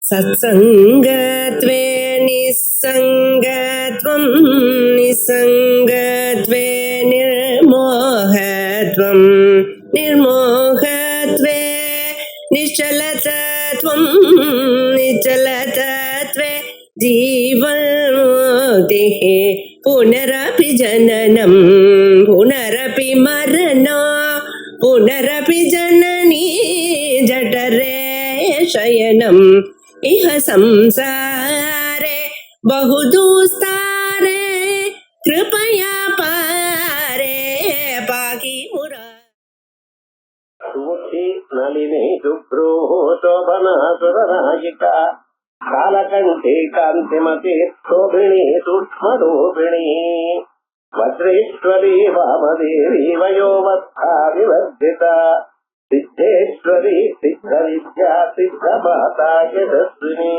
सत्सङ्गत्वे निस्सङ्गत्वं निस्सङ्गत्वे निर्मोहत्वं निर्मोहत्वे निश्चलतत्वं निश्चलतत्वे जीवन्मुक्तिः पुनरपि जननं पुनरपि मरणं पुनरपि जननी जठरे शयनम् इह संसारे बहुदुस्तारे कृपया पारे पाहि मुरा सुमुखी नलिनी शुभ्रो शोभनासुरनायिका कालकण्ठे कान्तिमती शोभिनी सूक्ष्मरूपिणी वज्रेश्वरी वामदेवी वयोवस्था विवर्धिता सिद्धेश्वरी सिद्धविद्या सिद्धमाता यशस्विनी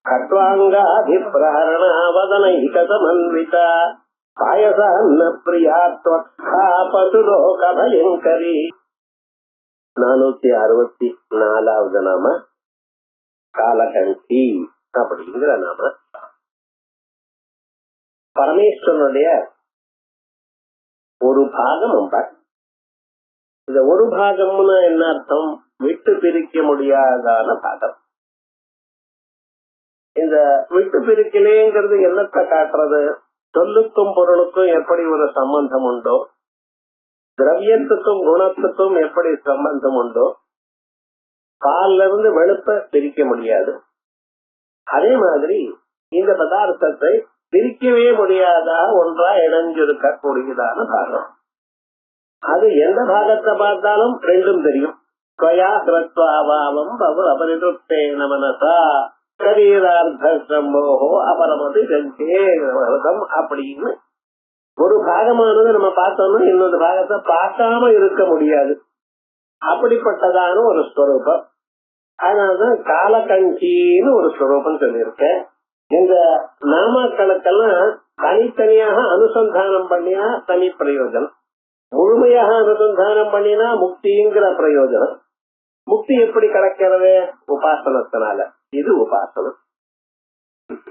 खट्वाङ्गाभिप्रहरणा वदनैकसमन्विता पायसान्न प्रिया त्वत्था पशुलोकभयङ्करी 464வது நாம காலகண்டி அப்படிங்கிற நாம. பரமேஸ்வரனுடைய ஒரு பாகம் அம்பாள். இந்த ஒரு பாகம்னு என்ன அர்த்தம்? விட்டு பிரிக்க முடியாதான பாகம். இந்த விட்டு பிரிக்கலேங்கிறது என்னத்தை காட்டுறது? சொல்லுக்கும் பொருளுக்கும் எப்படி ஒரு சம்பந்தம் உண்டோ, திரவியத்துக்கும் குணத்துக்கும் எப்படி சம்பந்தம் உண்டோ, பால்ல இருந்து வெளுப்ப பிரிக்க முடியாது. அதே மாதிரி இந்த பதார்த்தத்தை பிரிக்கவே முடியாதா ஒன்றா இணைஞ்சிருக்க கூடியதான பாகம். அது எந்த பாகத்தை பார்த்தாலும் ரெண்டும் தெரியும். அபரிதேன மனசா சரீரார்த்தமோகோ அபரமதி அப்படின்னு ஒரு பாகமானது நம்ம பார்த்தோம்னா இன்னொரு பாகத்தை பார்க்காம இருக்க முடியாது. அப்படிப்பட்டதான ஒரு ஸ்வரூபம். அதனாலதான் காலகண்டின்னு ஒரு ஸ்வரூபம் சொல்லியிருக்கேன். இந்த நாமாக்களுக்கெல்லாம் தனித்தனியாக அனுசந்தானம் பண்ணினா தனி பிரயோஜனம், முழுமையாக அனுசந்தானம் பண்ணினா முக்திங்கிற பிரயோஜனம். முக்தி எப்படி கிடைக்கிறது? உபாசனத்தினால. இது உபாசனம்.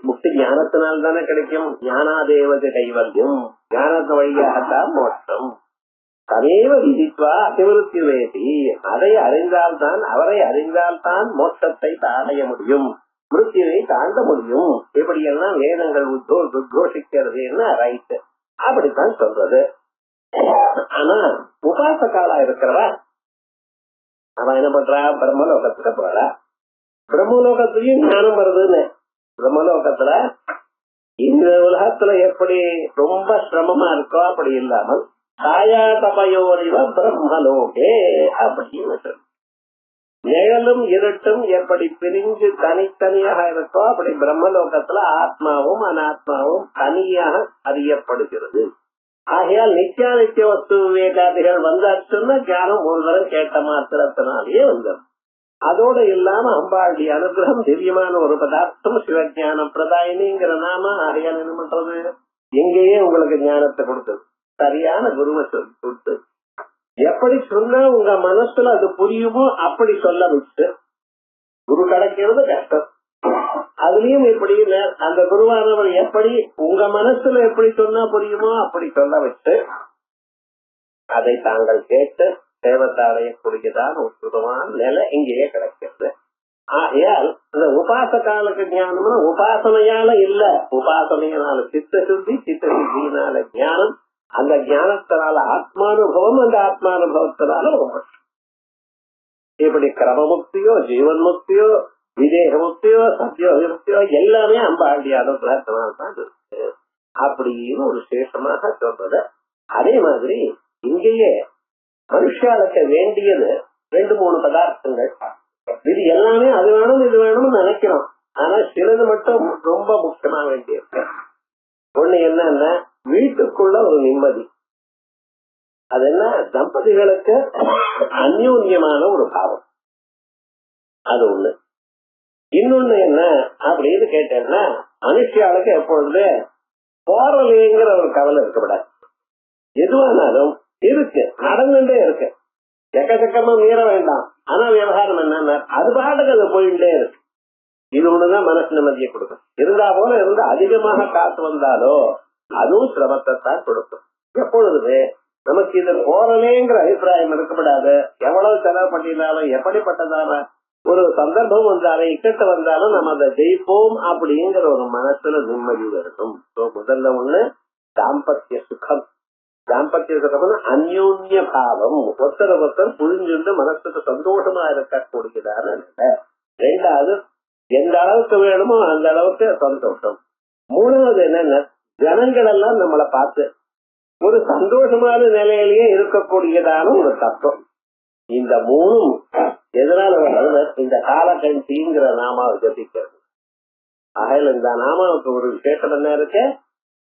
முக்தி ஞானத்தினால் தானே கிடைக்கும். ஞானாதேவது கைவல்யம், ஞானத்து வழியாகத்தான் மோட்சம். தமேவ விதித்வா அபிவிருத்தி வேதி, அதை அறிந்தால்தான், அவரை அறிந்தால்தான் மோட்சத்தை அடைய முடியும், மிருத்தியை தாண்ட முடியும். இப்படி எல்லாம் வேதங்கள் உத்கோஷிக்கிறது என்ன ரைட், அப்படித்தான் சொல்றது. ஆனா உபாசகாலா இருக்கிறவா அவன் என்ன பண்றா? பிரம்மலோகத்துக்கு போறா. பிரம்மலோகத்திலயும் ஞானம் வருதுன்னு. பிரம்மலோகத்துல இந்த உலகத்துல எப்படி ரொம்ப சிரமமா இருக்கோ அப்படி இல்லாமல் சாயா தபயோரிவ பிரம்மலோகே அப்படின்னு சொல்லு. நிழலும் இருட்டும் எப்படி பிரிஞ்சு தனித்தனியாக இருக்கோ அப்படி பிரம்மலோகத்துல ஆத்மாவும் அனாத்மாவும் தனியாக அறியப்படுகிறது. ஆகையால் நித்தியானித்திய வஸ்து விவேகாதிகள் வந்தாச்சுன்னா ஞானம் ஒரு தரம் கேட்ட மாத்திரத்தினாலேயே வந்தது. அதோட இல்லாம அம்பாளுடைய அனுகிரகம் திவ்யமான ஒரு பதார்த்தம் சிவஞான பிரதாயினிங்கிற நாம. ஆகையால் என்ன பண்றது? எங்கேயே உங்களுக்கு ஞானத்தை கொடுத்தது, சரியான குருவை சொல்லி கொடுத்து எப்படி சொன்னா உங்க மனசுல அது புரியுமோ அப்படி சொல்ல வச்சு. குரு கிடைக்கிறது கஷ்டம். அதுலயும் எப்படி அந்த குருவானவர் எப்படி உங்க மனசுல எப்படி சொன்னா புரியுமோ அப்படி சொல்ல வச்சு அதை தாங்கள் கேட்டு சேவத்தை அடையக்கூடியதான ஒரு சுத்தமான நிலை இங்கேயே கிடைக்கிறது. ஆகையால் இந்த உபாசகாலுக்கு ஞானம்னா உபாசனையால இல்ல, உபாசனையினால சித்த சுத்தி, சித்த சுத்தினால ஞானம், அந்த ஞானத்தினால ஆத்மானுபவம், அந்த ஆத்மானுபவத்தினால இப்படி கிரமமுக்தியோ ஜீவன் முக்தியோ விதேக முக்தியோ சத்தியோ முக்தியோ எல்லாமே அம்பாளுடைய அனுகிரகத்தினால்தான் இருக்கு அப்படின்னு ஒரு விசேஷமாக சொல்றது. அதே மாதிரி இங்கேயே மனுஷாளுக்கு வேண்டியது 2-3 பதார்த்தங்கள். இது எல்லாமே அது வேணும் இது வேணும்னு நினைக்கிறோம். ஆனா சிலது மட்டும் ரொம்ப முக்கியமா வேண்டியிருக்கு. ஒண்ணு என்னன்னா வீட்டுக்குள்ள ஒரு நிம்மதி. அது என்ன? தம்பதிகளுக்கு அந்யோன்யமான ஒரு பாவம், அது ஒண்ணு. இன்னொன்னு என்ன அப்படின்னு கேட்டேன்னா மனுஷியாளுக்கு எப்பொழுது போறலைங்கிற ஒரு கவலை இருக்கப்படாது. எதுவானாலும் இருக்கு, நடந்துட்டே இருக்கு, எக்கச்சக்கமா மீற வேண்டாம். ஆனா விவகாரம் என்னன்னா அது பாட்டுக்கு அது போயிட்டே இருக்கு. இது ஒண்ணுதான் மனசு நிம்மதியை கொடுக்கும். இருந்தா போல இருந்தா அதிகமாக காசு வந்தாலோ அதுவும் சிரமத்தை தான் கொடுக்கும். எப்பொழுதுமே நமக்கு இது போறலேங்கிற அபிப்பிராயம் இருக்கப்படாது. எவ்வளவு செலவு பண்ணினாலும் எப்படிப்பட்டதான ஒரு சந்தர்ப்பம் வந்தாலும் இக்கட்டு வந்தாலும் நம்ம அதை ஜெயிப்போம் அப்படிங்கிற ஒரு மனசுல நிம்மதி இருக்கும். முதல்ல ஒண்ணு தாம்பத்திய சுகம். தாம்பத்திய சுகம்னு அந்யோன்ய பாவம், ஒருத்தர் ஒருத்தர் புரிஞ்சுண்டு மனசுக்கு சந்தோஷமா இருக்கக்கூடியதான நிலை. ரெண்டாவது எந்த அளவுக்கு வேணுமோ அந்த அளவுக்கு சந்தோஷம். மூணாவது என்னன்னா ஜனங்கள் எல்லாம் நம்மளை பார்த்து ஒரு சந்தோஷமான நிலையிலேயே இருக்கக்கூடியதான ஒரு தத்துவம். இந்த மூணும் எதனால வருது? இந்த காலகண்டிங்கிற நாமாவை ஜபிக்கிறது. ஆகையில இந்த நாமாவுக்கு ஒரு விசேஷம் என்ன இருக்கு?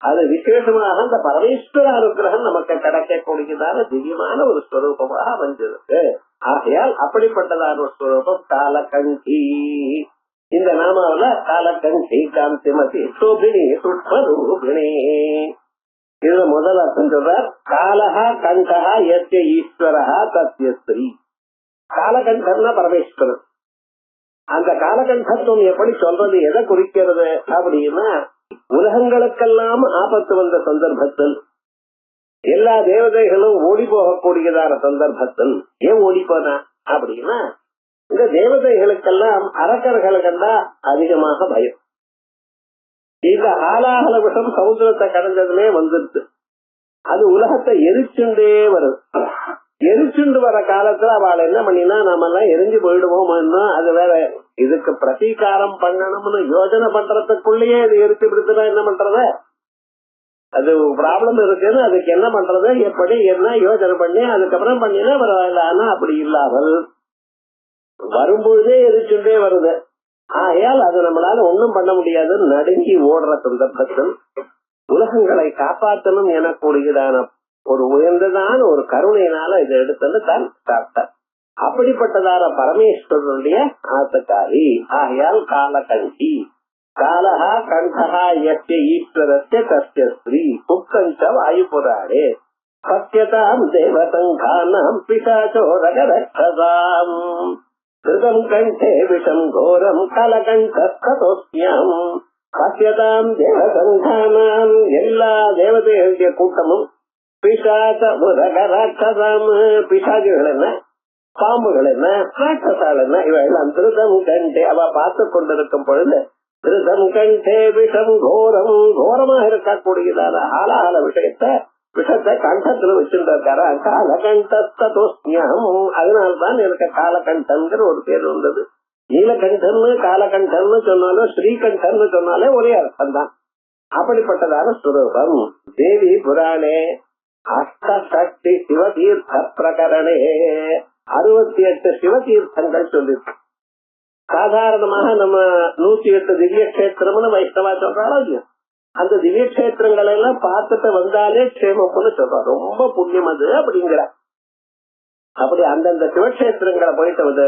அது விசேஷமாக அந்த பரமேஸ்வர அனுகிரகம் நமக்கு கிடைக்கக்கூடியதான திவ்யமான ஒரு ஸ்வரூபமாக அமைஞ்சிருக்கு. ஆகையால் அப்படிப்பட்டதான ஒரு ஸ்வரூபம் காலகண்டி. இந்த நாமாவில காலகண்டி காந்திமதி சோபினி சுஷ்மரூபிணி. இதுல முதல் அர்த்தம் சொல்றார், காலஹா கண்டஹா எஸ்ய ஈஸ்வரஹா தஸ்ய ஸ்ரீ. காலகண்டன்னா பரமேஸ்வரன். அந்த காலகண்டத்துவம் எப்படி சொல்றது, எதை குறிக்கிறது அப்படின்னா, உலகங்களுக்கெல்லாம் ஆபத்து வந்த சந்தர்ப்பத்தில் எல்லா தேவதைகளும் ஓடி போகக்கூடியதான சந்தர்ப்பத்தில் ஏன் ஓடி போனா அப்படின்னா, இந்த தேவதைகளுக்கெல்லாம் அரக்கர்களுக்கெல்லாம் அதிகமாக பயம். இந்த ஆலாகல விஷம் சமுத்திரத்தை கடந்ததுமே வந்துருது. அது உலகத்தை எரிச்சுண்டே வருது. எரிச்சுண்டு வர காலத்துல அவள் என்ன பண்ணினா, நம்ம எல்லாம் எரிஞ்சு போயிடுவோம். அது வேற. இதுக்கு பிரதீகாரம் பண்ணணும்னு யோஜனை பண்றதுக்குள்ளேயே இது எரிச்சு விடுத்துனா என்ன பண்றது? அது ப்ராப்ளம் இருக்குன்னு அதுக்கு என்ன பண்றது, எப்படி என்ன யோஜனை பண்ணி அதுக்கப்புறம் பண்ணினா பரவாயில்ல. ஆனா அப்படி இல்லாமல் வரும்பொழுதே எரிச்சுண்டே வருது. ஆகையால் அது நம்மளால ஒண்ணும் பண்ண முடியாது. நடுங்கி ஓடுற சந்தர்ப்பத்தில் உலகங்களை காப்பாற்றணும் எனக்கூடியதான ஒரு உயர்ந்ததான ஒரு கருணையினால இதை எடுத்துன்னு தான் சாப்பிட்டார். அப்படிப்பட்டதான பரமேஸ்வரனுடைய ஆசக்காரி. ஆகையால் காலகண்டி. காலஹா கண்டஹா எஸ்ய ஈஸ்வரஸ்ய தஸ்ய ஸ்ரீ புக்கஞ்ச வாயு புராணே சத்யதாம் தேவசங்கானாம் பிசாசோரகரக்ஷசாம் கிருதம் கண்டே விஷம் கோரம் கலகண்டோஸ்மியம் சத்யதாம் தேவசங்கானாம். எல்லா தேவதைகளுடைய கூட்டமும் பிசாச ராட்சசாம். பிசாஜுகள் என்ன, பாம்புகள் என்ன, ராட்சசால் என்ன, இவையெல்லாம் திருதம் கண்டே அவ பார்த்து கொண்டிருக்கும் பொழுது திருதம் கண்டே விஷம் கோரம், கோரமாக இருக்கக்கூடியதான ஆலாகல விஷத்தை கண்டத்துல வச்சிருந்தாரு. காலகண்டோஸ்மியம். அதனால்தான் எனக்கு காலகண்டன்கிற ஒரு பேர் வந்தது. நீலகண்டன் காலகண்டன் சொன்னாலும் ஸ்ரீகண்டன் சொன்னாலே ஒரே அர்த்தம் தான். அப்படிப்பட்டதான ஸ்வரூபம். தேவி புராணே அஷ்டசக்தி சிவதீர்த்த பிரகரணே 68 சிவதீர்த்தங்கள் சொல்லிருக்கு. சாதாரணமாக நம்ம 108 திவ்ய கஷேத்திரம்னு வைஷ்ணவா சொல்றாலும் அந்த திவ்ய கஷேத்திரங்கள் எல்லாம் பார்த்துட்டு வந்தாலே க்ஷேமம்னு சொல்றோம். ரொம்ப புண்ணியம் அது அப்படிங்கிற. அப்படி அந்தந்த சிவக்ஷேத்திரங்களை போயிட்டு வந்து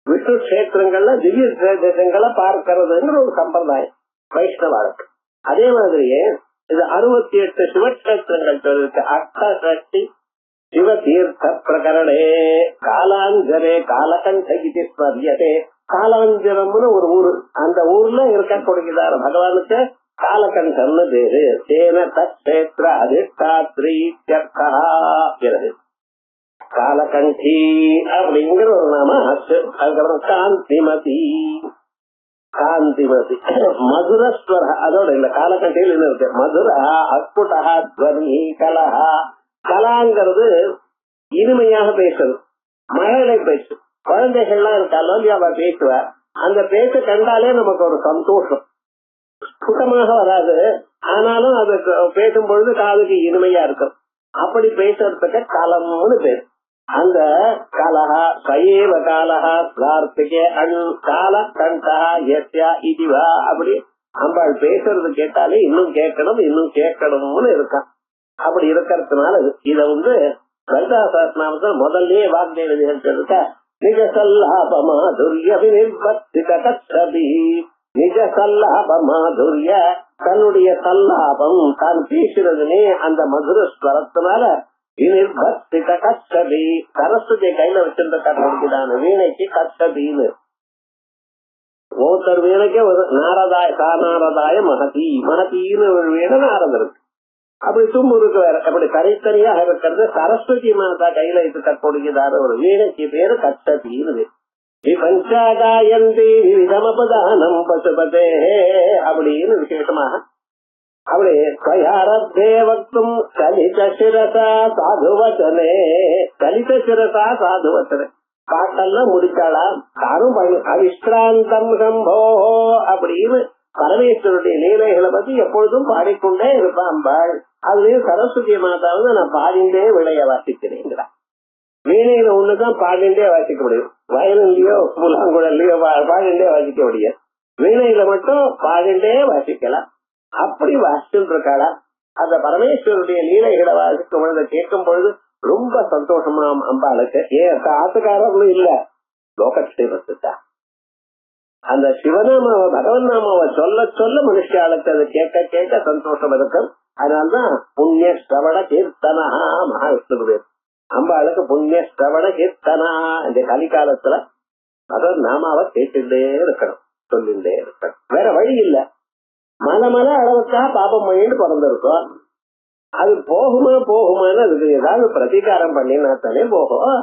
விஷ்ணு கஷேத்திரங்கள்ல திவ்ய தேசங்களை பார்க்கறதுங்கிற ஒரு சம்பிரதாயம் வைஷ்ணவாருக்கு. அதே மாதிரியே இது 68 சிவக்ஷேத்திரங்கள் சொல்லிருக்கு. அஷ்டசக்தி சிவதீர்த்த பிரகரணே காலாஞ்சரே காலகண்டகிதி ஸ்மரியதே. காலாஞ்சரம்னு ஒரு ஊரு. அந்த ஊர்ல இருக்கக்கூடியதான பகவானுக்கு காலகண்டன்னு பேரு. சேன தக்ஷேத்திர அதிஷ்டாத்ரி காலகண்டி அப்படிங்கிற ஒரு நாம ஆச்சு. அதுக்கப்புறம் காந்திமதி. காந்திமதி மதுரஸ்வர. அதோட இல்ல, காலகண்டியில் என்ன இருக்கு? மதுரா அஸ்புடா துவனி கலஹா. கலாங்கிறது இனிமையாக பேசுறது, மழலை பேசு. குழந்தைகள்லாம் இருக்காளோ இல்லையா, அவ பேசுவா. அந்த பேச்ச கண்டாலே நமக்கு ஒரு சந்தோஷம். சுத்தமாக வராது, ஆனாலும் அது பேசும் பொழுது காதுக்கு இனிமையா இருக்கும். அப்படி பேசுறதுக்கு காலம்னு பேர். அந்த கலஹா சயேவ காலஹா பிரார்த்திகே அண் கால கண்டா எஸ்யா இதுவா. அப்படி அம்பாள் பேசுறது கேட்டாலே இன்னும் கேட்கணும் இன்னும் கேட்கணும்னு இருக்கான். அப்படி இருக்கிறதுனால இத லலிதா சஹஸ்ரநாமத்துல முதல்லயே வாக்தேவதிகள் இருக்க நிஜ சல்லாப மாதுரிய விநிர்வர்த்திதகச்சபி. நிஜ சல்லாப மாதுரிய, தன்னுடைய சல்லாபம் தான் பேசுறதுனே அந்த மதுர ஸ்வரத்தினால விநிர்வர்த்திதகச்சபி. சரஸ்வதியை கையில வச்சிருந்த கட்டணம் வீணைக்கு கச்சபின்னு ஒவ்வொருத்தர் வீணைக்கே ஒரு நாரதாய சாநாரதாய மகதி மகத்தின்னு ஒரு வீணை நாரதருக்கு. அப்படி தும்புருக்கு வேற. அப்படி தனித்தனியாக இருக்கிறது சரஸ்வதி மாதா கையில இது கற்பொடுகிறார். ஒரு வீணைக்கு பேரு கச்சதின்னு பஞ்சாகாயந்தி விதமபதானம் பசுபதே அப்படின்னு விசேஷமாக அப்படி ஸ்வயாரத்தேவக்தும் கலித சிரசா சாதுவச்சனே கலித சிரசா சாதுவச்சனே பாட்டெல்லாம் முடிச்சாளா தானும் அவிஷ்ராந்தம் சம்போ அப்படின்னு பரமேஸ்வருடைய லீலைகளை பத்தி எப்பொழுதும் பாடிக்கொண்டே இருப்பான் அம்பாள். அதுலயும் சரஸ்வதி மாதாவது நான் பாடிண்டே விளைய வாசிக்கிறேங்கிறா. வீணையில ஒண்ணுதான் பாடிண்டே வாசிக்க முடியும். வயலின்லயோ புல்லாங்குழல்லையோ பாடிண்டே வாசிக்க முடியாது. வீணையில மட்டும் பாடிண்டே வாசிக்கலாம். அப்படி வாசிச்சுட்டு இருக்காளா. அந்த பரமேஸ்வருடைய லீலைகளை வாசிக்கும் பொழுது கேட்கும் பொழுது ரொம்ப சந்தோஷமா அம்பாளுக்கு. ஏன் ஆத்துக்காரர்களும் இல்ல, லோகக்ஷேமத்துக்கா அந்த சிவநாமாவை பகவன் நாமாவை சொல்ல சொல்ல மனுஷாளுக்கு அது கேட்க கேட்க சந்தோஷம் இருக்கும். அதனால்தான் புண்ணிய ஸ்ரவண கீர்த்தனா மகாவிஷ்ணு பேர். அம்பாளுக்கு புண்ணிய ஸ்ரவண கீர்த்தனா. இந்த கலிகாலத்துல பகவன் நாமாவை கேட்டுட்டே இருக்கணும், சொல்லிட்டே இருக்கணும். வேற வழி இல்ல. மல அளவுக்காக பாபம் பண்ணிட்டு பிறந்திருக்கோம். அது போகுமான்னு அதுக்கு ஏதாவது பிரதீகாரம் பண்ணினா தானே போகும்.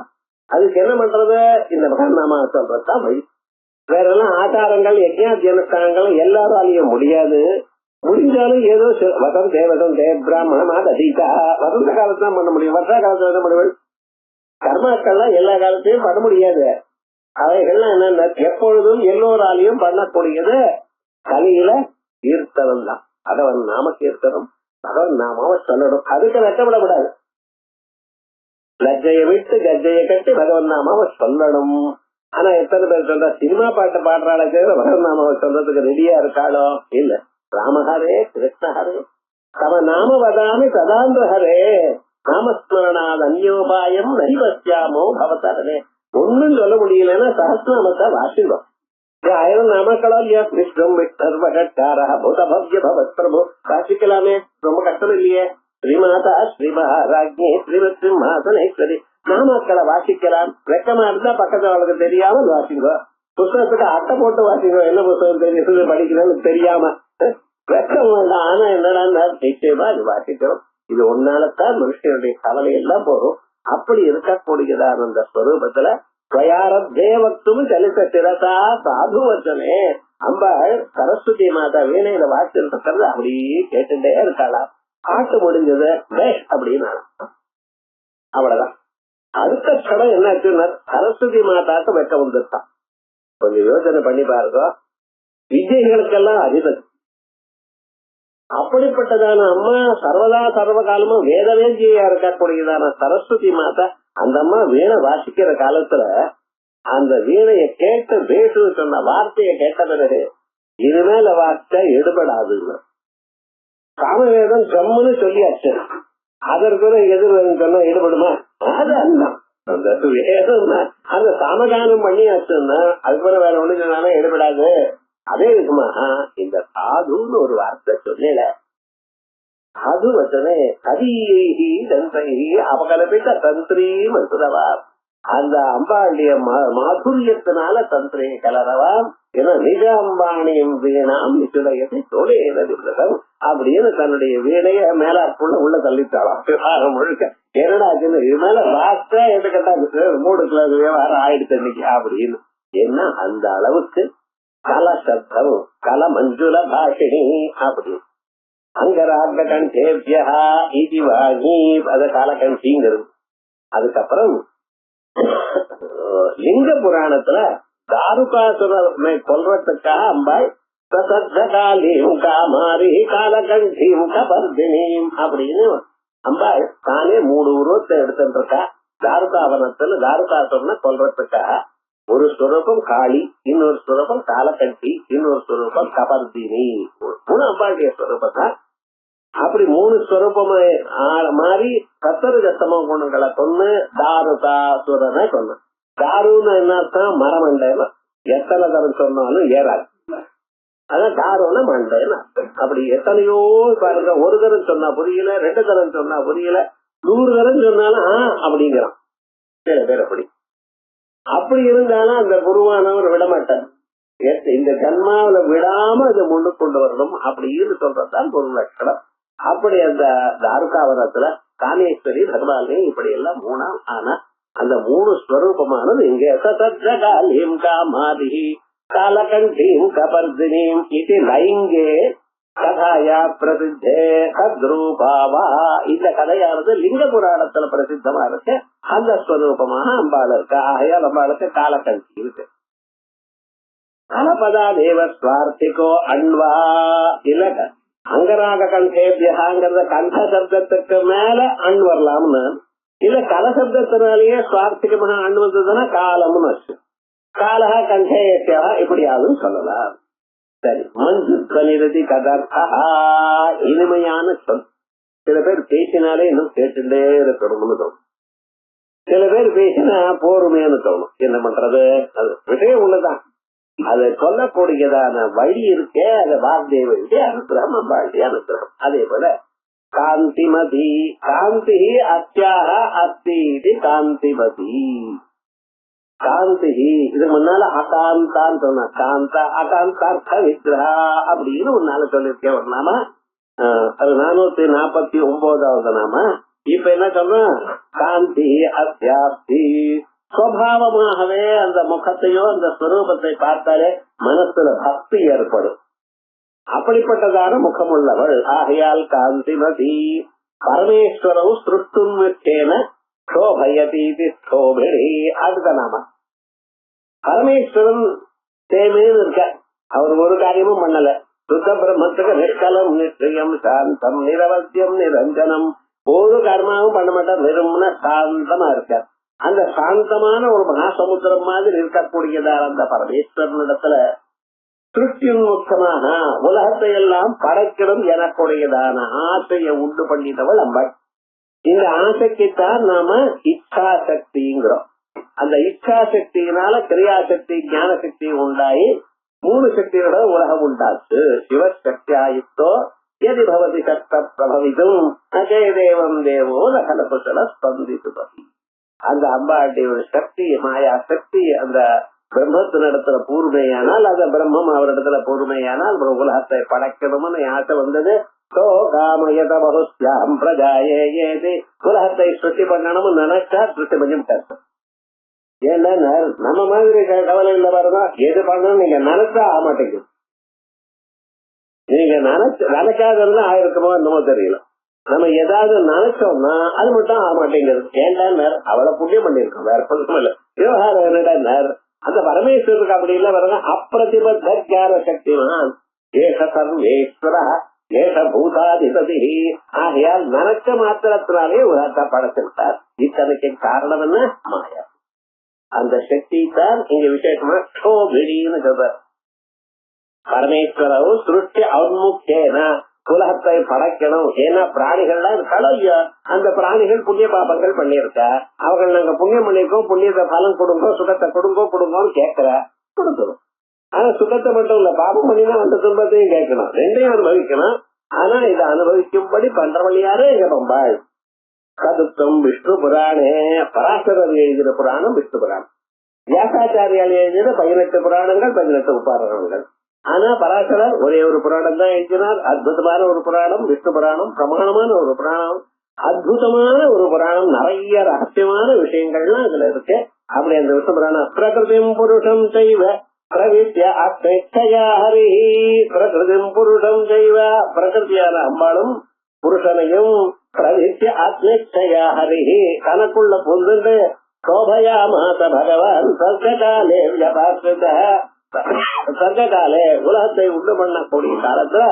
அதுக்கு என்ன பண்றது? இந்த பகவன் நாமா சொல்றதுதான் வழி. வேற எல்லாம் ஆச்சாரங்கள் யஜ்ஞாத்தியனுஷ்டானங்கள் எல்லாராலையும் முடியாது. முடிஞ்சாலும் ஏதோ வசந்தே பிராமணமா தீதா வசந்த காலத்தான் பண்ண முடியும். வருஷ காலத்துல என்ன பண்ணுவேன்? கர்மாக்கள்லாம் எல்லா காலத்தையும் பண்ண முடியாது. அவைகள்லாம் என்னென்ன எப்பொழுதும் எல்லோராலையும் பண்ணக்கூடியது கலியில கீர்த்தனம் தான். பகவன் நாம கீர்த்தனம், பகவன் நாமாவை சொல்லணும். அதுக்கு வெட்டப்படக்கூடாது. லஜ்ஜையை விட்டு கஜ்ஜையை கட்டி பகவன் நாமாவை சொல்லணும். ஆனா எத்தனை பேர் சொல்ற சினிமா பாட்டு பாடுறாளே பகவன் நாமாவை சொல்றதுக்கு ரெடியா இருக்காளோ? இல்ல. ராமஹரே கிருஷ்ணஹரே தம நாம வதாமி சதாந்திரஹரே நாமஸ்மரணாத் அந்யோபாயம் நைவஸ்யாமோ பவதரே. ஒன்னும் சொல்ல முடியலன்னா சஹஸ்ரநாமத்தை வாசிடும். 1000 நாமக்களோ இல்லையா? விஷ்ணு விஷ்ணர்வகார பூத பவ்ய பவத் பிரபு வாசிக்கலாமே, ரொம்ப கஷ்டம் இல்லையே. ஸ்ரீமாதா ஸ்ரீ மகாராஜ்ஞி ஸ்ரீமத் சிம்ஹாசனேஸ்வரி நாமக்களை வாசிக்கலாம். வெக்கமா இருந்தா பக்கத்துல அவளுக்கு தெரியாமல் வாசிங்கோ. புத்தகத்துக்கு அட்டை போட்டு வாசிங்கோ. என்ன புத்தகம் தெரியும் படிக்கணும்னு தெரியாம வெக்கம் வேண்டாம். ஆனா என்னடா நிச்சயமா அது வாசிக்கிறோம். இது ஒன்னாலத்தான் மனுஷனுடைய கவலை எல்லாம் போகும். அப்படி இருக்கக்கூடியதான அந்த ஸ்வரூபத்துல தேவத்தும் சலித்த சிரசா சாது வச்சனே அம்பாள் சரஸ்வதி மாதா வீணையில வாசிட்டு இருக்கிறது அப்படியே கேட்டுட்டே இருக்காளா. பாட்டு முடிஞ்சது பேஷ் அப்படின்னு அவ்வளவுதான். அடுத்த கடம் என்னாச்சுன்னா சரஸ்வதி மாதாக்கு வெக்க வந்துட்டான். கொஞ்சம் யோசனை பண்ணி பாருங்க. விஜய்களுக்கெல்லாம் அதிபதி அப்படிப்பட்டதான அம்மா சர்வதா சர்வ காலமும் வேதவேந்தியா இருக்கக்கூடியதான சரஸ்வதி மாதா அந்த அம்மா வீணை வாசிக்கிற காலத்துல அந்த வீணைய கேட்ட பேசுன்னு சொன்ன வார்த்தையை கேட்ட பிறகு இனிமேல வார்த்தை எடுபடாதுன்னு சாமவேதம் ஜம்முன்னு சொல்லியாச்சு. அதற்கு எதிர்வேதம் சொன்னா ஈடுபடுமா? அது அந்த வேதம் அந்த சாமதானம் பண்ணியாச்சுன்னா அதுக்கு வேற ஒண்ணு சொன்னாலும் ஈடுபடாது. அதே இருக்குமா இந்த சாதுன்னு ஒரு வார்த்தை சொல்லல. சாது வச்சனே கதியைகி தந்தைகி அபகலபித்த தந்திரி மசுரவா. அந்த அம்பாளுடைய மாதுரியத்தினால தந்திரியை கலரவாம். ஏன்னா நிஜ அம்பாணியும் வீணாம் நிசுடையதை தொலைல விரதம் அப்படின்னு தன்னுடைய வீணைய மேலாக்குள்ள உள்ள தள்ளித்தாளாம். விவகாரம் முழுக்க என்னடாச்சுன்னு இது மேல வாஸ்டா எடுக்கட்டா மூடுக்குள்ள விவகாரம் ஆயிடுச்சு இன்னைக்கு அப்படின்னு. ஏன்னா அந்த அளவுக்கு கல சப்தம் கல மஞ்சுள பாஷினி அப்படி அங்கராக கண்டேபியா இது வாங்கி அத காலகண்டிங்கிறது. அதுக்கப்புறம் லிங்க புராணத்துல தாருகாசுரனை கொல்றதுக்காக அம்பாள் பிரசத்தகாலியும் காமாரி காலகண்டியும் கபர்தினியும் அப்படின்னு அம்பாள் தானே 3 உருவத்தை எடுத்துட்டு இருக்கா. தாருகாவனத்துல தாருகாசுரனை கொல்றதுக்காக ஒரு ஸ்வரூபம் காளி, இன்னொரு ஸ்வரூபம் காலகண்டி, இன்னொரு ஸ்வரூபம் கபர்தினி. 3 அம்பாளுடைய ஸ்வரூபம் தான். அப்படி 3 ஸ்வரூபமா மாறி சத்தரஜத்தம குணங்களை கொண்டு தாருகாசுரனை கொண்டு. தாருன்னு என்ன அர்த்தம்? மரமண்டையில எத்தனை தரம் சொன்னாலும் ஏறாது. அதான் தாருன்னா மண்டைன்னு அர்த்தம். அப்படி எத்தனையோ பாருங்க, ஒரு தரம் சொன்னா புரியல, 2 தரம் சொன்னா புரியல, 100 தரம் சொன்னாலும் அப்படிங்கிறான் சில பேர். அப்படி இருந்தாலும் அந்த குருவானவர் விடமாட்டார். இந்த ஜன்மாவில விடாம அதை முன்னு கொண்டு வரணும் அப்படின்னு சொல்றதுதான் ஒரு லட்சணம். அப்படி அந்த தாருகாவரத்துல காமேஸ்வரி பகவானே இப்படி எல்லாம் மூணாம் ஆனா அந்த மூணு ஸ்வரூபமானது இங்கே சதத்ரகாலீம் காமாதி காலகண்டீம் கபர்தினீம் இது லைங்கே கதாயா பிரசித்தே தத்ரூபாவா. இந்த கதையானது லிங்க புராணத்துல பிரசித்தமா இருக்கு. அந்த ஸ்வரூபமாக அம்பாள் இருக்கு. ஆகையால் அம்பாளுக்கு காலகண்டி இருக்கு. கலபதா தேவ ஸ்வார்த்திகோ அன்வா இல்ல அங்கராக கண்டேபியகாங்கிறத கண்ட சப்தத்துக்கு மேல அண் வரலாம்னு இல்ல கலசப்தத்தினாலேயே ஸ்வார்த்திகமாக அண் வந்ததுன்னா காலம்னு வச்சு காலகா கண்டேபியா இப்படியாவது சொல்லலாம். சரி, மஞ்சுத்வனிரதி கதர்த்தா இனிமையான சொல். சில பேர் பேசினாலே இன்னும் கேட்டுட்டே இருக்கணும்னு தோணும். சில பேர் பேசினா போருமேன்னு தோணும். என்ன பண்றது? அது விஷயம் உள்ளதான். அது சொல்லக்கூடியதான வழி இருக்கே, அது வாக்தேவனுடைய அனுகிரகம், அம்பாளுடைய அனுகிரகம். அதே போல காந்திமதி காந்தி அத்தியாக அஸ்தி காந்திமதி காந்தி. இது முன்னால அகாந்தான்னு சொன்ன காந்தா அகாந்தார்த்த விக்கிரகா அப்படின்னு ஒரு நாள் சொல்லிருக்கேன். ஒரு நாம அது 449வது நாம. இப்ப என்ன சொல்றோம்? காந்தி அத்தியாப்தி. சுவாவமாகவே அந்த முகத்தையோ அந்த ஸ்வரூபத்தை பார்த்தாலே மனசுல பக்தி ஏற்படும். அப்படிப்பட்டதான முகம் உள்ளவள். ஆகையால் காந்திமதி. பரமேஸ்வரவு சிருஷ்டுன்முக்கேன சோபயதீதி சோபிடி. அடுத்த நாம பரமேஸ்வரன் தேமேன்னு இருக்க. அவர் ஒரு காரியமும் பண்ணல. சுத்த பிரம்மத்துக்கு நிஷ்கலம் நிச்சயம் சாந்தம் நிரவத்தியம் நிரஞ்சனம். ஒரு கர்மாவும் பண்ண மாட்டார். வெறும்னா சாந்தமா இருக்கார். அந்த சாந்தமான ஒரு மகாசமுத்திரம் மாதிரி இருக்கக்கூடியதான அந்த பரமேஸ்வரனிடத்துல திருஷ்டியுன்முக்தமாக உலகத்தை எல்லாம் படைக்கணும் எனக்கூடியதான ஆசையை உண்டு பண்ணிட்டவள் அம்பாள். இந்த ஆசைக்குத்தான் நாம இச்சா சக்திங்கிறோம். அந்த இச்சா சக்தியினால கிரியாசக்தி ஞான சக்தி உண்டாயி 3 சக்தியோட உலகம் உண்டாச்சு. சிவசக்தியாயுக்தோ எதி பவதி சக்த பிரபவிதும் அஜய தேவம் தேவோ நகலகுசல ஸ்பந்தித்து. அந்த அம்பாளுடைய ஒரு சக்தி, மாயா சக்தி அந்த பிரம்மத்தினிடத்துல பூர்மையானால், அந்த பிரம்மம் அவரிடத்துல பூர்மையானால் உலகத்தை படைக்கணும்னு ஆசை வந்தது. உலகத்தை சுத்தி பண்ணணும் நினைச்சா சுத்தி பண்ணிவிட்டாரு. ஏன்னா நம்ம மாதிரி கவலை இல்ல பாருங்க. எது பண்ணணும் நீங்க நினைச்சா ஆக மாட்டேங்குது. நீங்க நினைக்காத இருந்தா ஆயிருக்குமோ என்னமோ தெரியல. நம்ம ஏதாவது நினைச்சோம்னா அது மட்டும் ஆக மாட்டேங்குது. ஏன்டா அவளை புண்ணியம் பண்ணிருக்கோம், வேற பக்கம் இல்ல. விவகாரம் என்னடா அந்த பரமேஸ்வருக்கு அப்படி இல்ல பாருங்க. அப்பிரதிபத்த ஞான சக்திமான் ஏஷ சர்வேஸ்வர ஏஷ பூதாதிபதி. ஆகையால் நினைச்ச மாத்திரத்தினாலே உலகத்தை படைச்சிருக்கார். இத்தனைக்கு காரணம் என்ன? மாயா. அந்த சக்தி தான் இங்க விசேஷமா சோபிடின்னு சொல்ற. பரமேஸ்வரவும் சிருஷ்டி அவுன்முக்தேன உலகத்தை படைக்கணும். ஏன்னா பிராணிகள்லாம் இருக்காளோ இல்லையா, அந்த பிராணிகள் புண்ணிய பாபங்கள் பண்ணிருக்க. அவர்கள் நாங்க புண்ணியம் பண்ணிருக்கோம், புண்ணியத்தை பலன் கொடுங்கோ, சுகத்தை கொடுங்கோன்னு கேட்கிற கொடுக்கணும். ஆனா சுகத்தை மட்டும் இல்ல, பாபம் பண்ணினா அந்த துன்பத்தையும் கேட்கணும். ரெண்டையும் அனுபவிக்கணும். ஆனா இதை அனுபவிக்கும்படி பண்றவள் யாரு? எங்க பம்பாள். சதுப்தம் விஷ்ணு புராணே. பராசரர் எழுதின புராணம் விஷ்ணு புராணம். வியாசாச்சாரியால் எழுதின 18 புராணங்கள், 18 உபாரணங்கள். ஆனா பராசரர் ஒரே ஒரு புராணம் தான் எழுதினார். அற்புதமான ஒரு புராணம் விஷ்ணு புராணம். பிரமாணமான ஒரு புராணம், அற்புதமான ஒரு புராணம். நிறைய ரகசியமான விஷயங்கள்லாம் அதுல இருக்கு. அப்படி அந்த விஷ்ணு புராணம் பிரகிருதிம் புருஷம் செய்வ பிரவித்ய அஸ்மேச்சயா ஹரி. பிரகிருதிம் புருஷம் செய்வ பிரகிருதியான அம்பாளும் புருஷனையும் பிரவித்ய ஆத்மேச்சயா ஹரி தனக்குள்ள பொந்து சோபயா மாத பகவான் சர்க்ககாலே வியபார்த்த. சர்க்ககாலே உலகத்தை உண்டு பண்ணக்கூடிய காலத்துல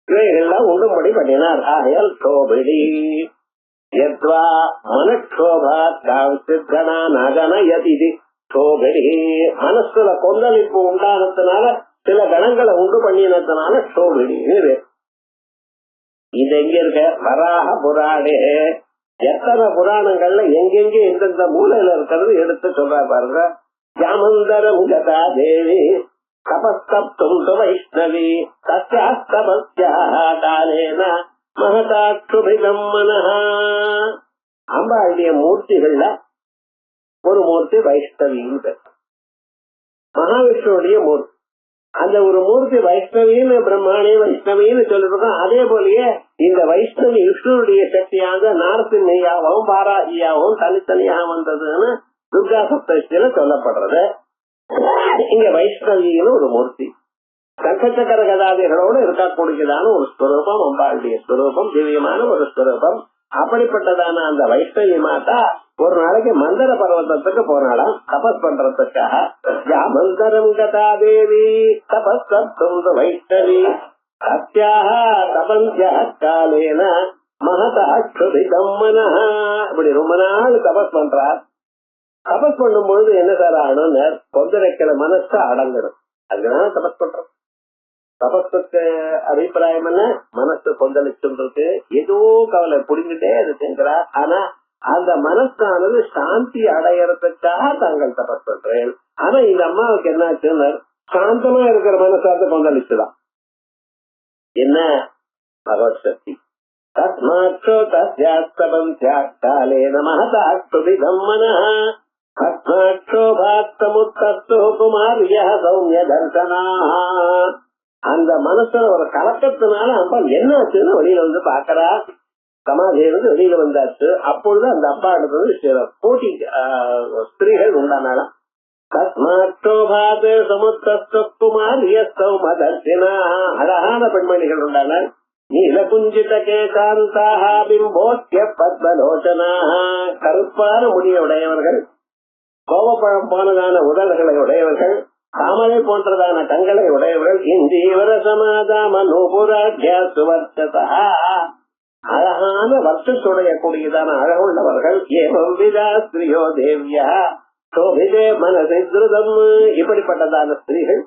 இவைகள்லாம் உண்டும்படி பண்ணினார். ஆகையால் சோபிடி யத்வா மனக்ஷோபா காம்சித்தனா நகனயதி சோபிடி. மனசுல கொந்தளிப்பு உண்டானதுனால சில கணங்களை உண்டு பண்ணினதுனால சோபிடி. இது எங்க இருக்க? வராக புராணே. எத்தனை புராணங்கள்ல எங்கெங்க எந்தெந்த மூலையில இருக்கிறது எடுத்து சொல்ற பாருங்க. யாமந்தரம் கதா தேவி தபஸ்தப்தும் வைஷ்ணவி தஸ்யாஸ்தபஸ்யாலேன மகதாட்சுபிதம் மனஹா. அம்பாளுடைய மூர்த்திகள்ல ஒரு மூர்த்தி வைஷ்ணவின்னு பேர். மகாவிஷ்ணுடைய மூர்த்தி அந்த ஒரு மூர்த்தி வைஷ்ணவின்னு பிரம்மாணி வைஷ்ணவின்னு சொல்லிருக்கோம். அதே போலயே இந்த வைஷ்ணவி விஷ்ணுடைய சக்தியாக நாரசிம்மையாகவும் பாராகியாகவும் தனித்தனியாக வந்ததுன்னு துர்கா சப்தஷ்டியில சொல்லப்படுறது. இங்க வைஷ்ணவின்னு ஒரு மூர்த்தி சங்கச்சக்கர கதாதிகளோடு இருக்கக்கூடியதான ஒரு ஸ்வரூபம், அம்பாளுடைய ஸ்வரூபம், திவ்யமான ஒரு ஸ்வரூபம். அப்படிப்பட்டதான அந்த வைஷ்ணவி மாதா ஒரு நாளைக்கு மந்தர பர்வதத்துக்கு போனாலாம் தபஸ் பண்றதுக்காக. மந்தரம் கதா தேவி தபஸ் வைஷ்ணவி அத்தியாக தபந்தியா காலேன மகதாட்சுதிகம்மன. இப்படி ரொம்ப நாள் தபஸ் பண்றார். தபஸ் பண்ணும் பொழுது என்ன சார் ஆகணும்னு கொந்தரைக்கிற மனசு அடங்கணும். அதுக்குதான தபஸ் பண்றோம். தபஸுக்கு அபிப்பிராயம் என்ன? மனசு கொந்தளிச்சுருக்கு, ஏதோ கவலை புடிங்கிட்டே இருக்குங்கிறார். ஆனா அந்த மனசானது சாந்தி அடையறதுக்காக தாங்கள் தபஸ் பண்றேன். ஆனா இந்த அம்மாவுக்கு என்ன ஆச்சுன்னு சாந்தமா இருக்கிற மனசாத்த கொந்தளிச்சுதான். என்ன பகவத் சக்தி தஸ்மாற்றோ தஸ்யாஸ்தபம் தியாகாலேன மஹதாக்துதிகம் மனஹ தஸ்மாற்றோபாத்தமுத்தஸ்து குமாரியா சௌமிய தர்சனாஹ. அந்த மனசுல ஒரு கலக்கத்தினால அப்பா என்ன ஆச்சுன்னு வெளியில வந்து பாக்குறா. சமாதியிலிருந்து வெளியில வந்தாச்சு. அப்பொழுது அந்த அப்பா அடுத்தது போட்டி ஸ்திரீகள் உண்டானால தஸ்மாற்றோபாத சமுத்தஸ்து குமாரிய சௌம தர்சனா. அழகான பெண்மணிகள் உண்டான நீலகுஞ்சித கேசாந்தாக பிம்போக்கிய பத்மலோச்சனாக. கருப்பான முடிய உடையவர்கள், கோபப்பழம் போனதான உதல்களை உடையவர்கள், தாமரை போன்றதான கண்களை உடையவர்கள். இந்தீவர சமாதாம நூபுராட்சியா சுவர்ச்சதா. அழகான வர்ஷத்துடைய கூடியதான அழகுள்ளவர்கள். ஏவம் விதா ஸ்திரியோ தேவியா சோபிதே மனதை திருதம். இப்படிப்பட்டதான ஸ்திரீகள்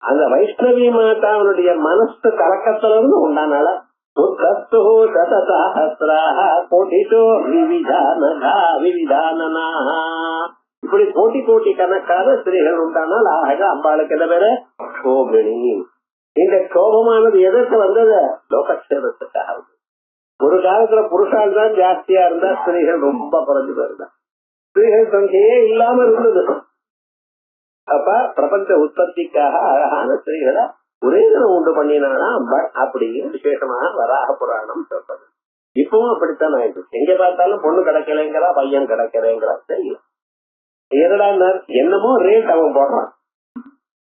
அந்த வைஷ்ணவி மாதாவுடைய மனசு கலக்கத்திலிருந்து உண்டானால இப்படி கோட்டி கோட்டி கணக்கான ஸ்திரீகள் உண்டானால் ஆக அம்பாளுக்கு என்ன பேரு சோபிணி. இந்த கோபமானது எதற்கு வந்தது? லோகக்ஷேமத்துக்காக. ஒரு காலத்துல புருஷால் தான் ஜாஸ்தியா இருந்தா, ஸ்திரீகள் ரொம்ப குறைஞ்சு போயிருந்தா, ஸ்திரீகள் சங்கையே இல்லாம இருந்தது. அப்ப பிரபஞ்ச உற்பத்திக்காக அழகான ஸ்திரீகளை ஒரே தினம் உண்டு பண்ணினாலாம். பட் அப்படிங்கிற விசேஷமாக வராக புராணம் சொல்றது. இப்பவும் அப்படித்தான் ஆயிடுச்சு. எங்க பார்த்தாலும் பொண்ணு கிடைக்கலைங்கிறா, பையன் கிடைக்கலைங்கிறா. தெரியல என்னமோ ரேட் அவன் போடுறான்.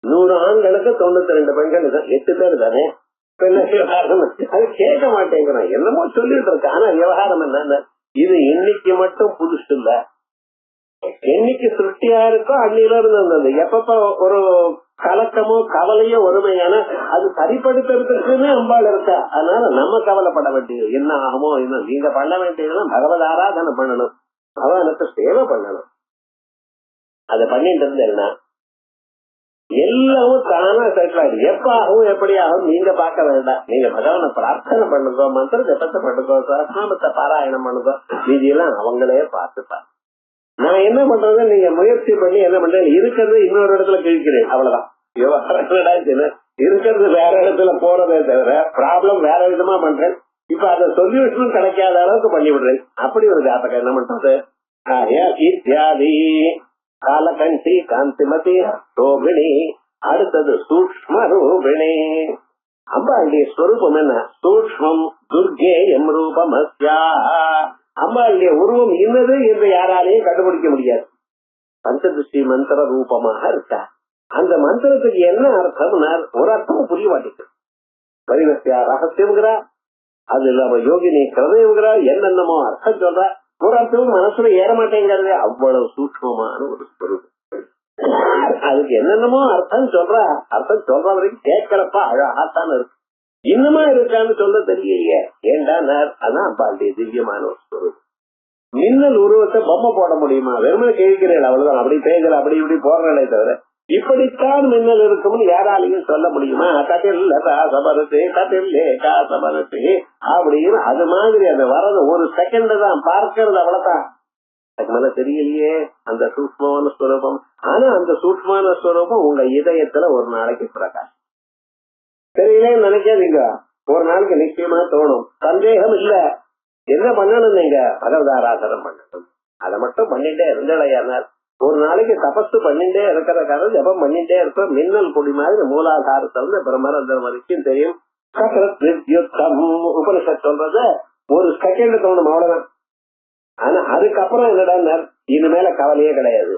100 ஆண்களுக்கு 92 பெண்கள், 8 பேர் தானே. அது கேட்க மாட்டேங்கிறான். என்னமோ சொல்லிட்டு இருக்க. ஆனா விவகாரம் என்னன்னா, இது இன்னைக்கு மட்டும் புதுசு இல்ல. என்னைக்கு சிருஷ்டியா இருக்கோ அன்னில இருந்து வந்தது. எப்பப்ப ஒரு கலக்கமோ கவலையோ ஒருமையான அது சரிப்படுத்துறதுக்குன்னு அம்பாள் இருக்கா. அதனால நம்ம கவலைப்பட வேண்டியது என்ன ஆகுமோ இன்னும். நீங்க பண்ண வேண்டியதுதான் பகவத் ஆராதனை பண்ணணும், பகவானுக்கு சேவை பண்ணணும். அதை பண்ணிட்டு இருந்தேன்னா எல்லாமும் தானா செட்டில் ஆயிடும். எப்ப ஆகும் எப்படி ஆகும் நீங்க பார்க்க வேண்டாம். நீங்க பகவானை பிரார்த்தனை பண்ணுங்க, மந்திர ஜபத்தை பண்ணுங்க, சஹஸ்ரநாமத்தை பாராயணம் பண்ணுங்க. இதெல்லாம் அவங்களே பார்த்துப்பாங்க. நான் என்ன பண்றது, நீங்க முயற்சி பண்ணி என்ன பண்றேன், இருக்கிறது இன்னொரு இடத்துல கிழிக்கிறேன். அவ்வளவுதான் விவகாரம். இருக்கிறது வேற இடத்துல போறதே தவிர ப்ராப்ளம் வேற விதமா பண்றேன். இப்ப அதை சொல்யூஷனும் கிடைக்காத அளவுக்கு பண்ணி விடுறேன். அப்படி ஒரு ஜாதகம் என்ன பண்றது? இத்தியாதி காலகண்டி காந்திமதி ரூபிணி. அடுத்தது சூக்ஷ்ம ரூபிணி. அம்பாளுடைய ஸ்வரூபம் என்ன? சூக்ஷ்மம் துர்கே எம் ரூபம் அஸ்யா. அம்பாளுடைய உருவம் இன்னது என்று யாராலையும் கண்டுபிடிக்க முடியாது. பஞ்சதுஷ்டி மந்திர ரூபமாக இருக்கா. அந்த மந்திரத்துக்கு என்ன அர்த்தம்? ஒரு அர்த்தமும் புரிய மாட்டேங்குது. பரிவசியா ரகசியம்ங்கிறா, அது இல்லாம யோகினி கிருதயம்ங்கிறா, என்னென்னமோ அர்த்தம் சொல்ற. ஒரு அர்த்தமும் மனசுல ஏற மாட்டேங்கிறது. அவ்வளவு சூக்ஷ்மமான ஒரு ஸ்வரூபம். அதுக்கு என்னென்னமோ அர்த்தம் சொல்ற. அர்த்தம் சொல்ற வரைக்கும் கேட்கறப்ப அழகாத்தான் இருக்கு. இன்னுமா இருக்கான்னு சொல்ல தெரியலையே. ஏண்டா அதான் அம்பாளுடைய திவ்யமான ஒரு ஸ்வரூபம். மின்னல் உருவத்தை பொம்மை போட முடியுமா? வெறுமனை கேட்கிறேன் அவ்வளவுதான். அப்படி பேசல, அப்படி இப்படி போடுறே தவிர இப்படித்தான் மின்னல் இருக்கும்னு யாராலையும் சொல்ல முடியுமா? கட்டில் காசபரத்து கட்டில்லே காசபரத்து அப்படின்னு அது மாதிரி அது வர்றது ஒரு செகண்ட் தான் பார்க்கறது. அவ்வளவுதான். அதுக்கு மேல தெரியலையே அந்த சூக்ஷ்மமான ஸ்வரூபம். ஆனா அந்த சூக்ஷ்மமான ஸ்வரூபம் உங்க இதயத்துல ஒரு நாளைக்கு பிரகாஷ் தெரியலேன்னு நினைக்காதீங்க. ஒரு நாளைக்கு நிச்சயமா தோணும். சந்தேகம் இல்ல. என்ன பண்ணணும்? நீங்க பகவதாராதனம் பண்ணணும். அதை மட்டும் பண்ணிட்டே இருந்தால் ஒரு நாளைக்கு தபசு பண்ணிட்டே இருக்கிற காரணம் ஜபம் பண்ணிட்டே இருக்க மின்னல் பொடி மாதிரி மூலாதாரத்துல பிரம்மரந்தம் வரைக்கும் தெரியும். உபனிஷத் சொல்றது ஒரு செகண்ட் தோணும் அவ்வளவுதான். ஆனா அதுக்கப்புறம் என்னடா இனிமேல கவலையே கிடையாது.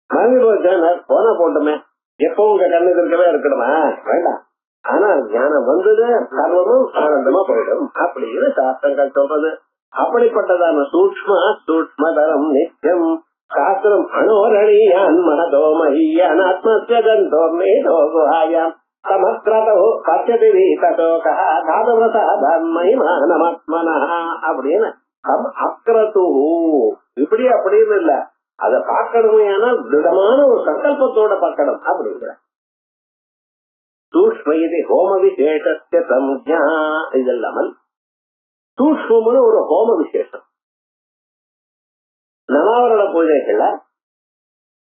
மறந்து போச்சு போனா போட்டுமே எப்பவும் உங்க கண்ணுக்கு இருக்கவே இருக்கணுமா வேண்டாம். ஆனா ஞானம் வந்தது சர்வமும் ஆனந்தமா போயிடும் அப்படின்னு சாஸ்திரங்கள் சொல்றது. அப்படிப்பட்டதான சூக்ஷ்மதரம் நித்தியம் சாஸ்திரம் அனோரணியான் மனதோ மஹியான் ஆத்மஸ்வதந்தோர்மே தோகுஹாயாம் சமஸ்கிருதோ பச்சதி ததோகா தாதவதாத்மஹிமானமாத்மனஹ அப்படின்னு அக்ரது இப்படி அப்படின்னு இல்ல, அதை பார்க்கணுமே ஆனால் திடமான ஒரு சங்கல்பத்தோட பார்க்கணும் அப்படிங்கிற சூக்ஷ்ம இது ஹோம விசேஷ சம்ஞா. இது இல்லாமல் சூக்ஷ்மம்னு ஒரு ஹோம விசேஷம். நவாவரண பூஜைகள்ல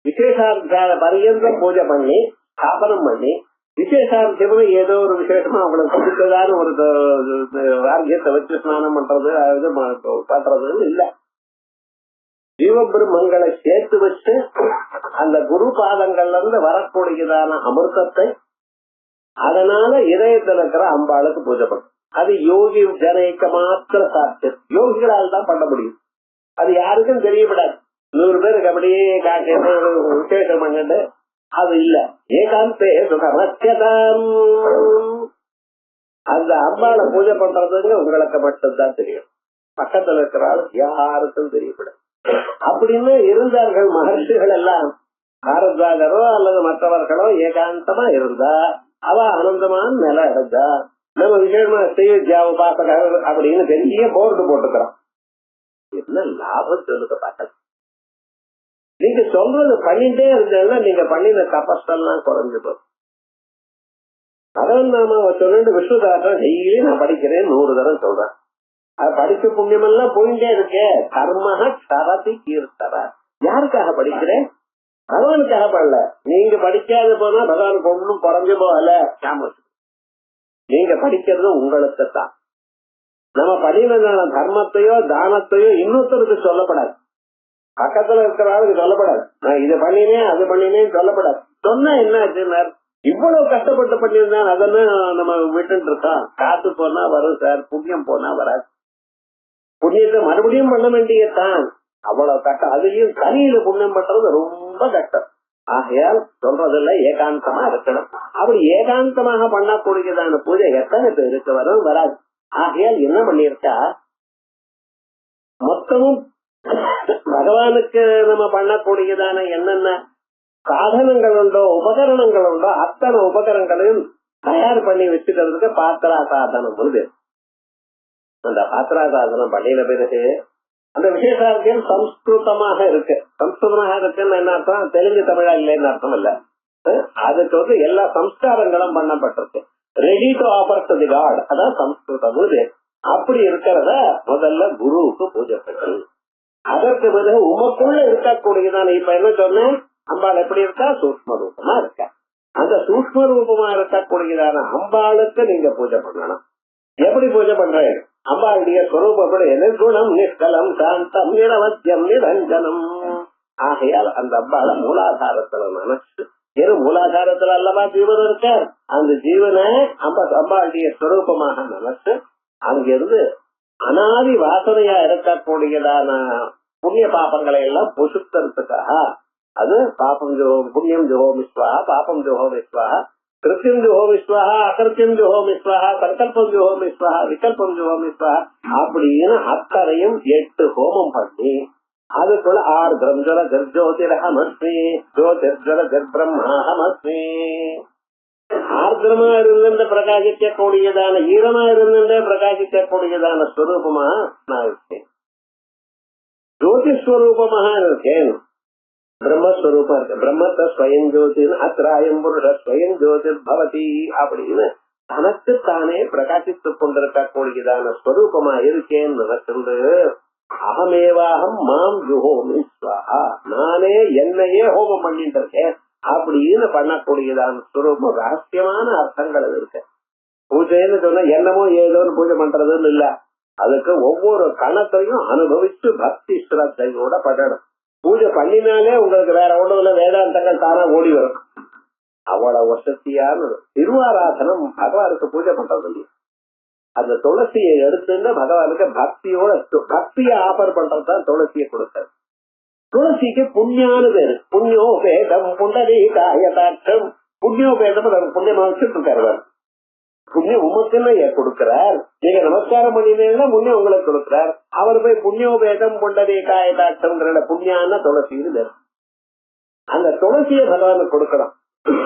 விசேஷார்த்த பரியந்தம் பூஜை பண்ணி ஸ்தாபனம் பண்ணி விசேஷார்த்தம்னு ஏதோ ஒரு விசேஷமா அவங்களுக்கு பிடிச்சதான ஒரு ஆர்கியத்தை வச்சு ஸ்நானம் பண்றது பண்றதுன்னு இல்ல. ஜீவபிரம்மங்களை சேர்த்து வச்சு அந்த குரு பாதங்கள்ல இருந்து வரக்கூடியதான அமிர்தத்தை அதனால இதயத்தில் இருக்கிற அம்பாளுக்கு பூஜை பண்ணும். அது யோகி ஜனைக்க மாத்திர சாத்தியம், யோகிகளால் தான் பண்ண முடியும். அது யாருக்கும் தெரியப்படாது. 100 பேருக்கு அப்படியே காட்டு விசேஷம் பண்ணிட்டு அது இல்ல. ஏகாந்தே சுகமத்தியதாம் அந்த அம்பாளை பூஜை பண்றதுங்க உங்களுக்கு மட்டும்தான் தெரியும். பக்கத்துல இருக்கிறாள் யாருக்கும் தெரியப்படாது. அப்படின்னு இருந்தார்கள் மகர்ஷிகள் எல்லாம். பாரத்வாஜரோ அல்லது மற்றவர்களோ ஏகாந்தமா இருந்தா அவ ஆனந்தமான நிலை அடைஞ்சா. நம்ம விசேஷமா ஸ்ரீவித்யா உபாசகர் அப்படின்னு பெரிய போர்டு போட்டுக்கிறோம். என்ன லாபம் சொல்லுங்க பார்க்க. நீங்க சொல்றது பண்ணிட்டே இருந்தேன்னா நீங்க பண்ணின தபஸ்தெல்லாம் குறைஞ்சு போகும். அதான் நாம சொல்லிட்டு விஷ்ணுதாசன் டெய்லி நான் படிக்கிறேன் 100 தடவை சொல்றேன். அது படிச்ச புண்ணியம் எல்லாம் போயிட்டே இருக்கே. கர்மஹ சரதி கீர்த்தரா. யாருக்காக படிக்கிறேன்? பகவானுக்காக பண்ணல. நீங்க படிக்காத போனா பகவானுக்கு ஒன்னும் குறைஞ்சு போகல. நீங்க படிக்கிறது உங்களுக்கு தான். நம்ம படினதான தர்மத்தையோ தானத்தையோ இன்னொருத்தருக்கு சொல்லப்படாது. பக்கத்துல இருக்கிறாளுக்கு சொல்லப்படாது. நான் இதை பண்ணினேன் அது பண்ணினேன்னு சொல்லப்படாது. சொன்னா என்ன ஆச்சுன்னா இவ்வளவு கஷ்டப்பட்டு பண்ணியிருந்தேன் அதன்னு நம்ம விட்டுட்டு இருக்கோம். காசு போனா வரும் சார், புண்ணியம் போனா வராது. புண்ணியத்தை மறுபடியும் பண்ண வேண்டியதான். அவ்வளவு கஷ்டம். அதுலயும் தனியில புண்ணியம் பண்றது ரொம்ப கஷ்டம். ஆகையால் சொல்றதில்ல ஏகாந்தமா இருக்கணும். அப்படி ஏகாந்தமாக பண்ணக்கூடியதான பூஜை எத்தனை பேருக்கு வரும் வராது. ஆகையால் என்ன பண்ணிருக்கா மொத்தமும் பகவானுக்கு நம்ம பண்ணக்கூடியதான என்னென்ன சாதனங்கள் உண்டோ உபகரணங்கள் உண்டோ அத்தனை உபகரணங்களையும் தயார் பண்ணி வச்சுக்கிறதுக்கு பாத்திரா சாதனம் வருது. அந்த பாத்திரா சாதனம் பண்ணின பிறகு அந்த விசேஷார்த்தியம் சம்ஸ்கிருதமாக இருக்கு. சம்ஸ்கிருதமாக இருக்குன்னு என்ன அர்த்தம்? தெலுங்கு தமிழா இல்லைன்னு அர்த்தம் இல்ல. அதுக்கு வந்து எல்லா சம்ஸ்காரங்களும் பண்ணப்பட்டிருக்கு. Ready to offer to the god. அதான் சம்ஸ்கிருதம். அப்படி இருக்கிறத முதல்ல குருவுக்கு பூஜை பண்ணு. அதற்கு பிறகு உமக்குள்ள இருக்கக்கூடியதான இப்ப என்ன சொன்னேன், அம்பாள் எப்படி இருக்கா? சூக்ஷ்ம ரூபமா இருக்கா. அந்த சூக்ஷ்ம ரூபமா இருக்கக்கூடியதான அம்பாளுக்கு நீங்க பூஜை பண்ணணும். எப்படி பூஜை பண்றேன்? அம்பாளுடைய ஸ்வரூபம் நிர்குணம் நிஷ்கலம் சாந்தம் நிரவத்தியம் நிரஞ்சனம். ஆகையால் அந்த அம்பாளை மூலாதாரத்துல நினைச்சு, வெறும் மூலாதாரத்துல அல்லவா ஜீவன் இருக்கார், அந்த ஜீவனை அம்பாளுடைய ஸ்வரூபமாக நினைச்சு அங்கிருந்து அனாதி வாசனையா இருக்கக்கூடியதான புண்ணிய பாபங்களை எல்லாம் புசுக்கிறதுக்காக அது பாபம் புண்ணியம் ஜோஹோமிஸ்வா பாபம் ஜோஹோமிஸ்வா கிருத்தியம் ஜோஹோமிஸ்வா அகிருத்தியம் ஜோஹோமிஸ்வா சங்கல்பம் ஜோஹோமிஸ்வா விகல்பம் ஜோஹோமிஸ்வா அப்படின்னு அத்தனையும் 8 ஹோமம் பண்ணி அதுக்குள்ள ஆர்திரம் ஜல ஜோதிரஹமஸ்மி ஜோதிர்ஜல ஜர்பிரம்மாஹமஸ்மி. ஆர்திரமா இருந்த பிரகாசிக்கக்கூடியதான ஈரமா இருந்த பிரகாசிக்கக்கூடியதான ஸ்வரூபமா நான் இருக்கேன். ஜோதிஸ்வரூபமாக இருக்கேன். பிரம்மஸ்வரூபம் இருக்கு. பிரம்மத்தை ஸ்வயம் ஜோதிர் அத்ராயம் புருஷ ஸ்வயம் ஜோதிர் பவதி அப்படின்னு தனக்குத்தானே பிரகாசித்துக் கொண்டிருக்கக்கூடியதான ஸ்வரூபமா இருக்கேன் நினைச்சிருந்து அகமேவாகம் மாம் ஜுஹோமி ஸ்வாஹா, நானே என்னையே ஹோமம் பண்ணிட்டு இருக்கேன் அப்படின்னு பண்ணக்கூடியதான ஸ்வரூபம் ரகசியமான அர்த்தங்கள் இருக்கு. பூஜைன்னு சொன்னா என்னமோ ஏதோன்னு பூஜை பண்றதுன்னு இல்ல. அதுக்கு ஒவ்வொரு கணத்தையும் அனுபவிச்சு பக்தி ஸ்ரத்தையோட பண்ணணும். பூஜை பண்ணினாலே உங்களுக்கு வேற ஒண்ணுல வேதாந்தங்கள் தானா ஓடி வரும். அவ்வளவு வசதியான திருவாராதனம் பகவானுக்கு பூஜை பண்றது இல்லையா? அந்த துளசியை எடுத்துன்னு பகவானுக்கு பக்தியை ஆஃபர் பண்றதுதான் துளசியை கொடுத்தாரு. துளசிக்கு புண்ணியான பேரு. புண்ணியோபேதம் புண்டரீகாயதாட்சம். புண்ணியோபேதம் புண்ணியமா வச்சுட்டு இருக்காரு. புண்ணியம் உமக்குன்னு கொடுக்கிறார். நீங்க நமஸ்காரம் பண்ணினீங்கன்னா புண்ணியம் உங்களுக்கு கொடுக்கிறார். அவர் போய் புண்ணியோபேதம் புண்டரீகாயதாட்சம் புண்ணியான துளசின்னு பேரு. அந்த துளசியை பகவானுக்கு கொடுக்கணும்.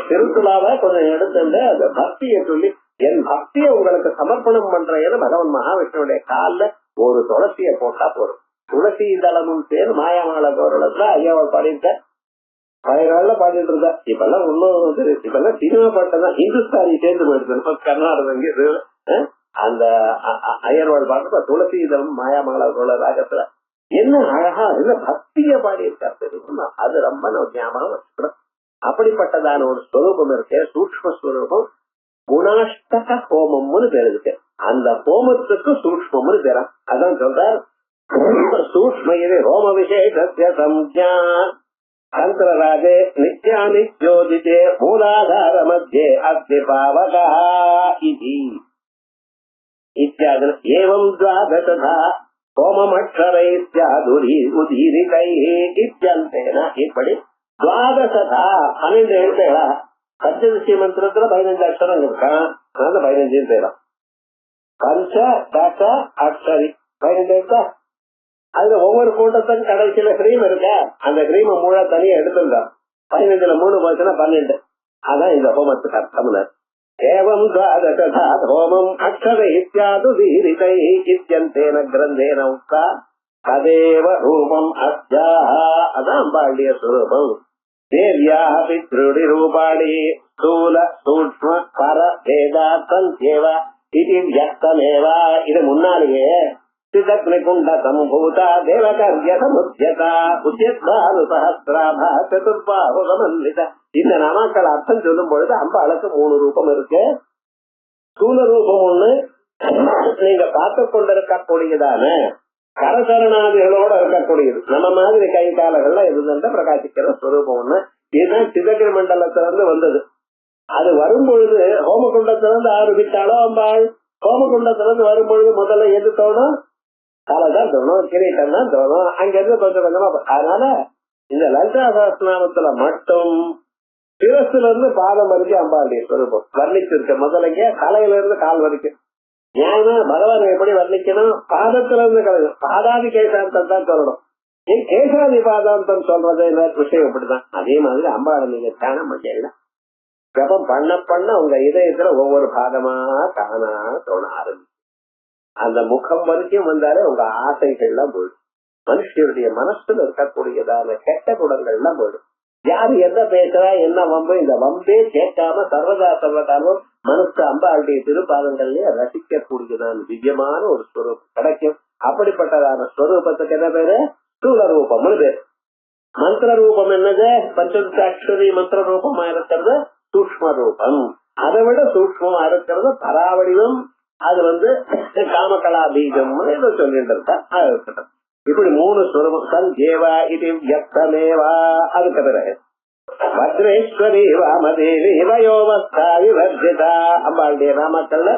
திருத்துலாவை கொஞ்சம் எடுத்துட்டு அந்த பக்தியை சொல்லி என் பக்தியை உங்களுக்கு சமர்ப்பணம் பண்றேன்னு பகவான் மகாவிஷ்ணுடைய காலில் ஒரு துளசியை போட்டா போறோம். துளசி தளமும் சேர் மாயாமங்கள கௌரவத்துல ஐயாவை பாடிட்ட பழைய நாள்ல பாடிட்டு இருந்தா. இப்பெல்லாம் ஒன்னும் இப்பெல்லாம் சினிமா பாட்டுதான் இந்துஸ்தானி சேர்ந்து போயிடுது. கர்நாடக அந்த ஐயர்வாள் பாட்டு துளசி தளம் மாயாமங்கள கௌரவ ராகத்துல என்ன அழகா என்ன பக்திய பாடியிருக்காரு தெரியுமா? அது ரொம்ப ஞாபகம் வச்சுக்கணும். அப்படிப்பட்டதான ஒரு ஸ்வரூபம் இருக்கு, சூக்ம ஸ்வரூபம். குணாஷ்டக ஹோமம்னு பேர் இருக்கு. அந்த ஹோமத்துக்கு சூக்மம்னு பேரா. அதான் சொல்றார் சூக்ம ஹோம விசேஷ சம்ஞா தந்திரராஜே நித்யா நித்யோதிதே மூலாதார மத்தியே அஸ்தி பாவகா இதி இத்யாதி ஏவம் த்வாதசதா ஹோமமக்ஷரை ஸ்யாதுரி உதீரிகை இத்யந்தேன. இப்படி துவாதசதா 12 எழுத்துகளா. பஞ்சதசி மந்திரத்துல 15 அக்ஷரம் இருக்கான். அதனால 15 செய்யலாம். பஞ்ச தச அக்ஷரி 15 எழுத்தா. அதுல ஒவ்வொரு கூட்டத்துக்கும் கடைசியில கிரீம் இருக்க. அந்த கிரீம மூழ தனியா எடுத்துருந்தான். 15ல 3 போச்சுன்னா 12. அதான் இந்த ஹோமத்துக்கு அர்த்தம். ஏவம் துவாதசதா ஹோமம் அக்ஷரை ஸ்யாது தீரிகை இத்யந்தேன கிரந்தேன உக்தா ததேவ ரூபம் அஸ்யாஹ. அதான் அம்பாளுடைய ஸ்வரூபம். தேவ்யா பித்ருடி ரூபாணி ஸ்தூல சூக்ஷ்ம பர வேதா சந்தேவ இது வியக்தமேவா. இது முன்னாலேயே சிதக்னிகுண்ட சம்பூதா தேவகர்ய சமுத்யதா உத்யத்வானு சஹஸ்ராபா சதுர்பாஹு சமன்வித. இந்த நாமாக்கள் அர்த்தம் சொல்லும் பொழுது அம்பாளுக்கு 3 ரூபம் இருக்கு. ஸ்தூல ரூபம் ஒண்ணு, நீங்க பார்த்து கொண்டிருக்கக்கூடியதான கரசரணாதிகளோட இருக்கக்கூடியது. நம்ம மாதிரி கை காலங்கள்லாம் இருந்த பிரகாசிக்கிற ஸ்வரூபம் ஒண்ணு. இதுதான் சிதகிரி மண்டலத்திலிருந்து வந்தது. அது வரும்பொழுது ஹோமகுண்டத்திலிருந்து ஆரம்பித்தாலும் அம்பாள் ஹோமகுண்டத்திலிருந்து வரும்பொழுது முதல்ல எது தோணும்? தலைதான் தோணும், கிரீட்டம் தான் தோணும். அங்க இருந்து கொஞ்சம் கொஞ்சமா. அதனால இந்த லலிதா சஹஸ்ரநாமத்துல மட்டும் சிரசுல இருந்து பாதம் வரைக்கும் அம்பாளுடைய ஸ்வரூபம் வர்ணிச்சிருக்க. முதல்ல தலையில இருந்து கால் வரைக்கும். ஏன்னா பகவான் எப்படி வர்ணிக்கணும்? பாதத்துல இருந்து கலக்கும். பாதாதி கேசாந்தம் தான் சொல்லணும். ஏன் கேசாதி பாதாந்தம் சொல்றது விஷயம் இப்படிதான். அதே மாதிரி அம்பாளை நீங்க தியானம் பண்ணல ஜபம் பண்ண பண்ண உங்க இதயத்துல ஒவ்வொரு பாகமா காணா தோண ஆரம்பிச்சு. அந்த முகம் வரைக்கும் வந்தாலே உங்க ஆசைகள்லாம் போயிடும். மனுஷனுடைய மனசுல இருக்கக்கூடியதான கெட்ட குணங்கள்லாம் போயிடும். யாரு என்ன பேசுறா என்ன வம்பு, இந்த வம்பே கேட்காம சர்வதா சர்வகாலம் மனசு அம்பாளுடைய திருப்பாதங்கள்லயே ரசிக்க கூடியதான திவ்யமான ஒரு ஸ்வரூபம் கிடைக்கும். அப்படிப்பட்டதான ஸ்வரூபத்துக்கு என்ன பேரு? ஸ்தூல ரூபம்னு பேரு. மந்திர ரூபம் என்னது? பஞ்சதசாட்சரி மந்திர ரூபமா இருக்கிறது சூக்ம ரூபம். அதை விட சூக்மமா இருக்கிறது பராவடிவம். அது காமகலா பீஜம் சொல்லிட்டு இருக்கா. இப்படி 3 ஸ்வரூபம். சஞ்சேவா இது வியக்தமேவா. அதுக்கு பிறகு வஜ்ரேஸ்வரி வாமதேவி இவயோவஸ்தா விவர்ஜிதா. அம்பாளுடைய நாமக்கள்ல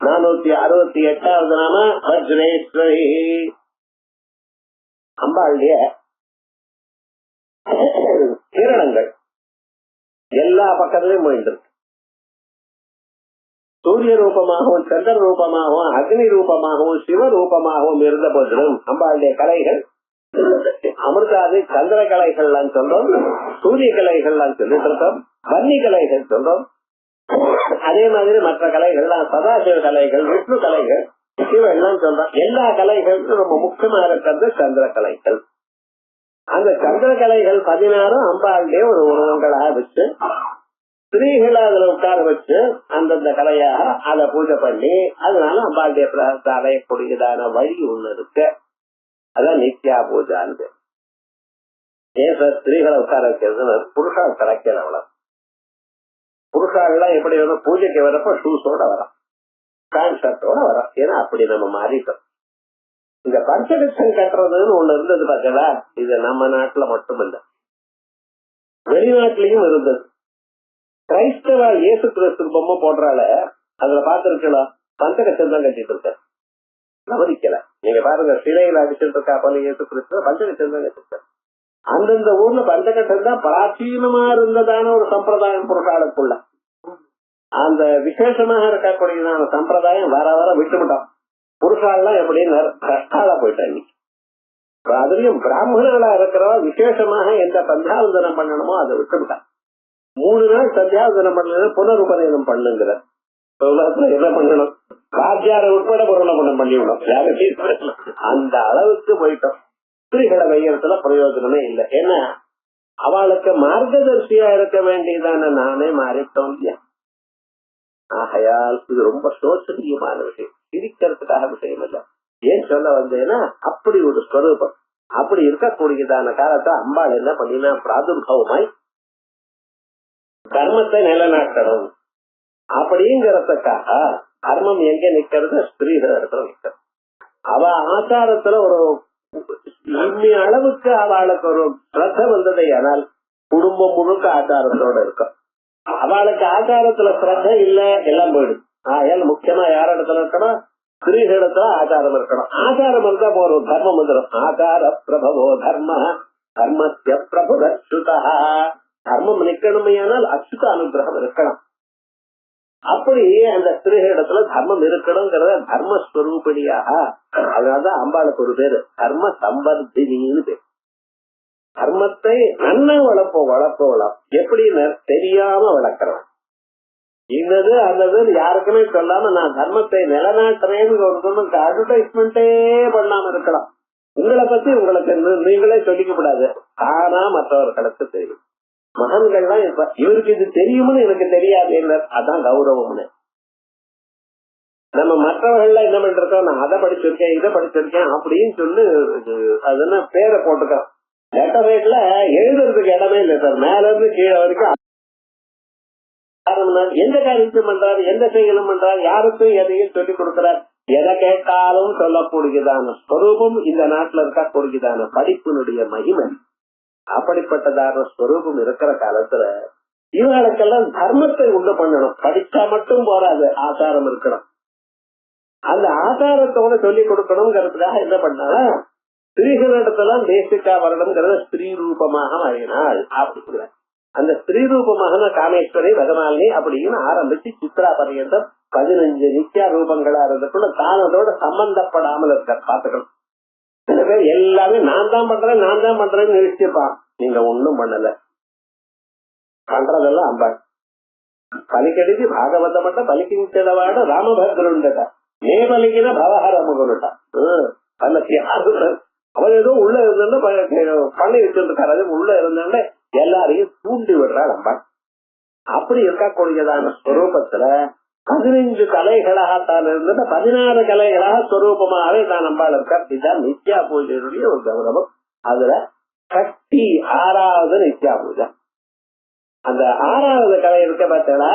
468வது நாம வஜ்ரேஸ்வரி. அம்பாளுடைய கிரணங்கள் எல்லா பக்கத்திலையும் போயிட்டு இருக்கு. சூரிய ரூபமாகவும் சந்திர ரூபமாகவும் அக்னி ரூபமாகவும் சிவ ரூபமாகவும் இருந்த போதிலும் அம்பாளுடைய கலைகள் அமிர்தாதி சந்திர கலைகள்லாம் சொல்றோம், சூரிய கலைகள்லாம் சொல்லிட்டு இருக்கோம், வன்னி கலைகள் சொல்றோம். அதே மாதிரி மற்ற கலைகள்லாம் சதாசிவ கலைகள், விஷ்ணு கலைகள், சிவெல்லாம் சொல்றோம். எல்லா கலைகளுக்கும் ரொம்ப முக்கியமா இருக்கிறது சந்திர கலைகள். அந்த சந்திர கலைகள் 16 அம்பாளுடைய ஒரு உருவங்களாக வச்சு ஸ்திரீகளை அதுல உட்கார வச்சு அந்தந்த கலையாக அதை பூஜை பண்ணி அதனால அம்பாளுடைய பிரதத்தை அடையக்கூடியதான வழி ஒண்ணு இருக்கு. அதான் நித்யா பூஜான்னு. ஏன் சார் ஸ்திரீகளை உட்கார வைக்கிறது? புருஷால் கிடைக்கல. அவ்வளவு புருஷாலாம் எப்படி வரும்? பூஜைக்கு வரப்ப ஷூஸோட வரோம், பேண்ட் ஷர்ட்டோட வரோம். ஏன்னா அப்படி நம்ம மாறிட்டோம். இந்த பஞ்சகட்சம் கட்டுறதுன்னு ஒண்ணு இருந்தது பாத்தீங்களா? இது நம்ம நாட்டுல மட்டும் இல்ல, வெளிநாட்டிலையும் இருந்தது. கிரைஸ்தவ இயேசு கிறிஸ்து பொம்மை போடுறால அதுல பாத்துருக்கலாம், பஞ்சகட்சம் தான் கட்டிட்டு இருக்க, கவனிக்கல. நீங்க பாருங்க, சிலையில அடிச்சுட்டு இருக்கா போல இயேசு கிறிஸ்து பஞ்சகட்சம் தான் கட்டிருக்க. அந்தந்த ஊர்ல பஞ்சகட்சம் தான் பிராச்சீனமா இருந்ததான ஒரு சம்பிரதாயம் புருஷாளுக்குள்ள. அந்த விசேஷமாக இருக்கக்கூடியதான சம்பிரதாயம் வர வர விட்டுவிட்டோம். புருஷாலாம் எப்படின்னு கஷ்டால போயிட்டாங்க. அதுலயும் பிராமணர்களா இருக்கிறவா விசேஷமாக எந்த சந்தியாவந்தனம் பண்ணணுமோ அதை விட்டுவிட்டான். 3 நாள் சந்தியாவந்தனம் பண்ணல, புனருபநயனம் பண்ணுங்கிற உலகத்துல என்ன பண்ணணும், ராஜ்யார உட்பட புனருபணம் பண்ணிவிடும். அந்த அளவுக்கு போயிட்டோம். ஸ்திரீகளை வையறதுல பிரயோஜனமே இல்லை. ஏன்னா அவளுக்கு மார்க்கதர்சியா இருக்க வேண்டியதான நானே மாறிட்டோம் இல்லையா? ஆகையால் இது ரொம்ப சோசனியமான விஷயம், சிரிக்கிறதுக்காக விஷயம் இல்ல. ஏன் சொல்ல வந்தேன்னா, அப்படி ஒரு ஸ்வரூபம். அப்படி இருக்கக்கூடியதான காலத்தை அம்பாள் என்ன பண்ணினா, பிராதுர்பவமாய் தர்மத்தை நிலநாட்டணும் அப்படிங்கறதுக்காக தர்மம் எங்க நிக்கிறது, ஸ்திரீகள் இடத்துல நிக்கிறது. அவ ஆச்சாரத்துல ஒரு இம்மி அளவுக்கு அவளுக்கு ஒரு ஸ்ரத்த வந்ததை, ஆனால் குடும்பம் முழுக்க ஆச்சாரத்தோட இருக்கும். அவளுக்கு ஆச்சாரத்துல ஸ்ரத்த இல்ல, எல்லாம் போயிடும். ஏன் முக்கியமா யார் இடத்துல இருக்கணும், ஸ்திரீகள் இடத்துல ஆச்சாரம் இருக்கணும். ஆச்சாரம் இருந்தா போறோம், தர்மம் வந்துடும். ஆச்சார பிரபவோ தர்ம தர்மத்திய பிரபு அச்சுதா. தர்மம் நிக்கணுமையானால் அச்சுத அனுகிரகம் இருக்கணும். அப்படி அந்த ஸ்திரீகள் இடத்துல தர்மம் இருக்கணும்ங்கிறத தர்மஸ்வரூபிணியாக, அதனாலதான் அம்பாளுக்கு ஒரு பேரு தர்ம சம்பர்தினின்னு பேர். தர்மத்தை நன்னா வளர்ப்போம். எப்படின்னு தெரியாம வளர்க்கிறோம். இன்னது அல்லது யாருக்குமே சொல்லாம நான் தர்மத்தை நிலநாட்டுறேன்னு ஒரு அட்வர்டைஸ்மெண்டே பண்ணாம இருக்கலாம். உங்களை பத்தி உங்களுக்கு நீங்களே சொல்லிக்கப்படாது, ஆனா மற்றவர்களுக்கு தெரியும். மகன்கள்லாம் இப்ப இவருக்கு இது தெரியும்னு எனக்கு தெரியாது, என்ன அதான் கௌரவம்னு. நம்ம மற்றவர்கள் என்ன பண்றோம், நான் அதை படிச்சிருக்கேன் இதை படிச்சிருக்கேன் அப்படின்னு சொல்லி அதுன்னு பேரை போட்டுக்கிறோம். லெட்டர் ரேட்ல எழுதுறதுக்கு இடமே இல்லை சார், மேல இருந்து கீழே வரைக்கும். எந்த காரியத்தையும் பண்றாரு, எந்த செயலும் பண்றாரு, யாருக்கும் எதையும் சொல்லிக் கொடுக்கிறார். எதை கேட்டாலும் சொல்லக்கூடியதான ஸ்வரூபம் இந்த நாட்டுல இருக்கக்கூடியதான படிப்பினுடைய மகிமை. அப்படிப்பட்டதான ஸ்வரூபம் இருக்கிற காலத்துல இவர்களுக்கெல்லாம் தர்மத்தை உண்டு பண்ணணும். படிச்சா மட்டும் போராது, ஆச்சாரம் இருக்கணும். அந்த ஆச்சாரத்தோட சொல்லிக் கொடுக்கணுங்கிறதுக்காக என்ன பண்ணால, ஸ்திரீகளிடத்தெல்லாம் பேசிக்கா வரணுங்கிறத ஸ்திரீ ரூபமாக மாறினாள் அப்படிங்கிற. அந்த ஸ்திரீ ரூபமாக காமேஸ்வரி பகவானி அப்படின்னு ஆரம்பிச்சு சித்ரா பர்யந்தம் 15 நித்யா ரூபங்களா இருந்ததுக்குள்ள தானதோட சம்பந்தப்படாமல் இருக்க பாத்துக்கணும். சில பேர் எல்லாமே நான் தான் பண்றேன்னு நிறுத்திப்பான். நீங்க ஒண்ணும் பண்ணல, பண்றதெல்லாம் அம்பாள். பலிக்கடிச்சு பாகவத மட்டும் பலிக்கின்றவாட ராமபத்ருண்டா மே பலிக்கின பவஹர முகனுட்டா. அவன் ஏதோ உள்ள இருந்தா பண்ணி வச்சிருக்காரு, அது உள்ள இருந்தா எல்லாரையும் தூண்டி விடுறாள் அம்பாள். அப்படி இருக்கக்கூடியதான ஸ்வரூபத்துல 15 கலைகளாக தான் இருந்தது, 16 கலைகளாக ஸ்வரூபமாகவே தான் அம்பாள் இருக்கா. இதுதான் நித்யா பூஜையுடைய ஒரு கௌரவம். அதுல சக்தி 6வது நித்யா பூஜை. அந்த 6வது கலை இருக்க பார்த்தா,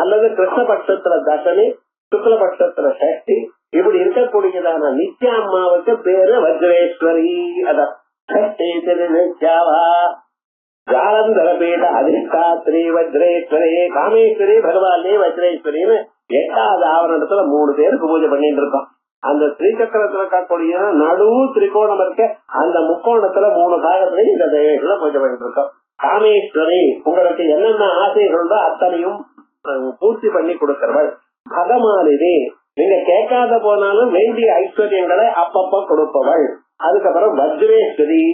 அல்லது கிருஷ்ணபட்சத்துல தசமி, சுக்லபட்சத்துல சஷ்டி, இப்படி இருக்கக்கூடியதான நித்யா அம்மாவுக்கு பேரு வஜ்ரேஸ்வரி. அதான் சஷ்டி திரு நித்யாவா ஜாலந்தர பீட அதிஷ்டாத்ரி வஜ்ரேஸ்வரி காமேஸ்வரி பகவானே வஜ்ரேஸ்வரின்னு 8வது ஆவரணத்துல 3 பேருக்கு பூஜை பண்ணிட்டு இருக்கோம். அந்த ஸ்ரீசக்கரத்துல இருக்கக்கூடிய நடு திரிகோணம் இருக்க அந்த முக்கோணத்துல 3 பாகத்திலையும் இந்த தேவைகளை பூஜை பண்ணிட்டு இருக்கோம். காமேஸ்வரி, உங்களுக்கு என்னென்ன ஆசைகளோ அத்தனையும் பூர்த்தி பண்ணி கொடுக்கிறவள். பகமாலினி, நீங்க கேட்காத போனாலும் வேண்டிய ஐஸ்வர்யங்களை அப்பப்ப கொடுப்பவள். அதுக்கப்புறம் வஜ்ரேஸ்வரி,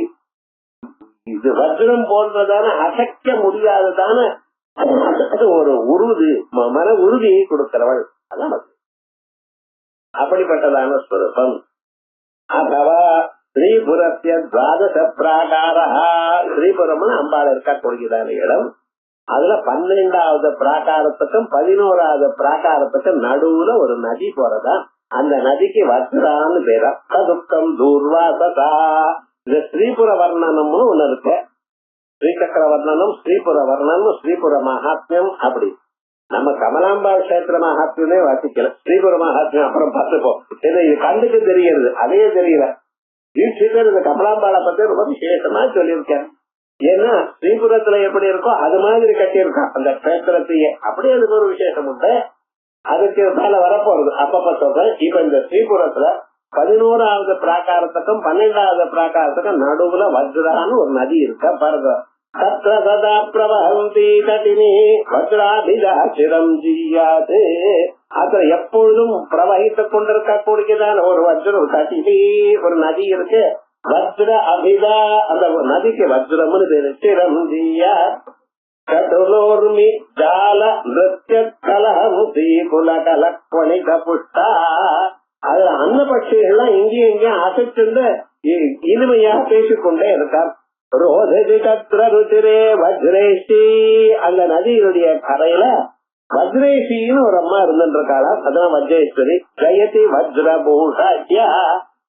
இது வஜ்ரம் போன்றதான அசைக்க முடியாததான ஒரு உறுதி, மன உறுதியை கொடுக்கிறவள். அதான் அப்படிப்பட்டதான ஸ்வரூபம். அதவா ஸ்ரீபுரத்திய துவாதச பிராகார, ஸ்ரீபுரம்னு அம்பாள் இருக்கக்கூடியதான இடம். அதுல 12வது பிராகாரத்துக்கும் 11வது பிராகாரத்துக்கும் நடுவுல ஒரு நதி போறதா. அந்த நதிக்கு வஜ்ரான்னு பேரா. சதுக்கம் தூர்வாசதா. இந்த ஸ்ரீபுர வர்ணனம்னு ஒண்ணு இருக்கு. ஸ்ரீசக்கர வர்ணனம், ஸ்ரீபுர வர்ணனம், ஸ்ரீபுர மகாத்மியம். அப்படி நம்ம கமலாம்பா கஷேத்திர மகாத்மியமே வாசிக்கல, ஸ்ரீபுர மகாத்மியம் அப்புறம் பார்த்துப்போம். இது கண்ணுக்கு தெரிகிறது, அதே தெரியல. தீட்சிதர் இந்த கமலாம்பாளை பத்தி ரொம்ப விசேஷமா சொல்லியிருக்கேன். ஏன்னா ஸ்ரீபுரத்துல எப்படி இருக்கோ அது மாதிரி கட்டியிருக்கான் அந்த கஷேத்திரத்தையே. அப்படி அதுக்கு ஒரு விசேஷம் உண்டு. அதுக்கு மேல வரப்போறது அப்பப்ப சொல்றேன். இப்ப இந்த ஸ்ரீபுரத்துல 11வது பிராகாரத்துக்கும் 12வது பிராகாரத்துக்கும் நடுவுல வஜ்ரான்னு ஒரு நதி இருக்க பாருங்க. தத்ர சதா பிரவஹந்தி தட்டினி வஜ்ராபிஜாசிரம் ஜீயாது. அதுல எப்பொழுதும் பிரவகித்துக் கொண்டிருக்கக்கூடியதான ஒரு வஜ்ரம் தட்டினி ஒரு நதி இருக்கு. வஜ்ர அபிதா அந்த நதிக்கு வஜ்ரம்னு பேரு. சிரம் ஜீயா கடுலோர்மி ஜால நிருத்ய கலஹமுசி குலகலக்வணித புஷ்டா. அதுல அன்ன பட்சிகள்லாம் எங்கேயும் எங்கேயும் அசைச்சுண்டு இனிமையா பேசிக்கொண்டே இருக்கார். ருச்சிரே வஜ்ரேஷி. அந்த நதியினுடைய கரையில வஜ்ரேஷின்னு ஒரு அம்மா இருந்துட்டு இருக்காளா, அதான் வஜ்ரேஸ்வரி. ஜெயதி வஜ்ரபூஷாட்யா.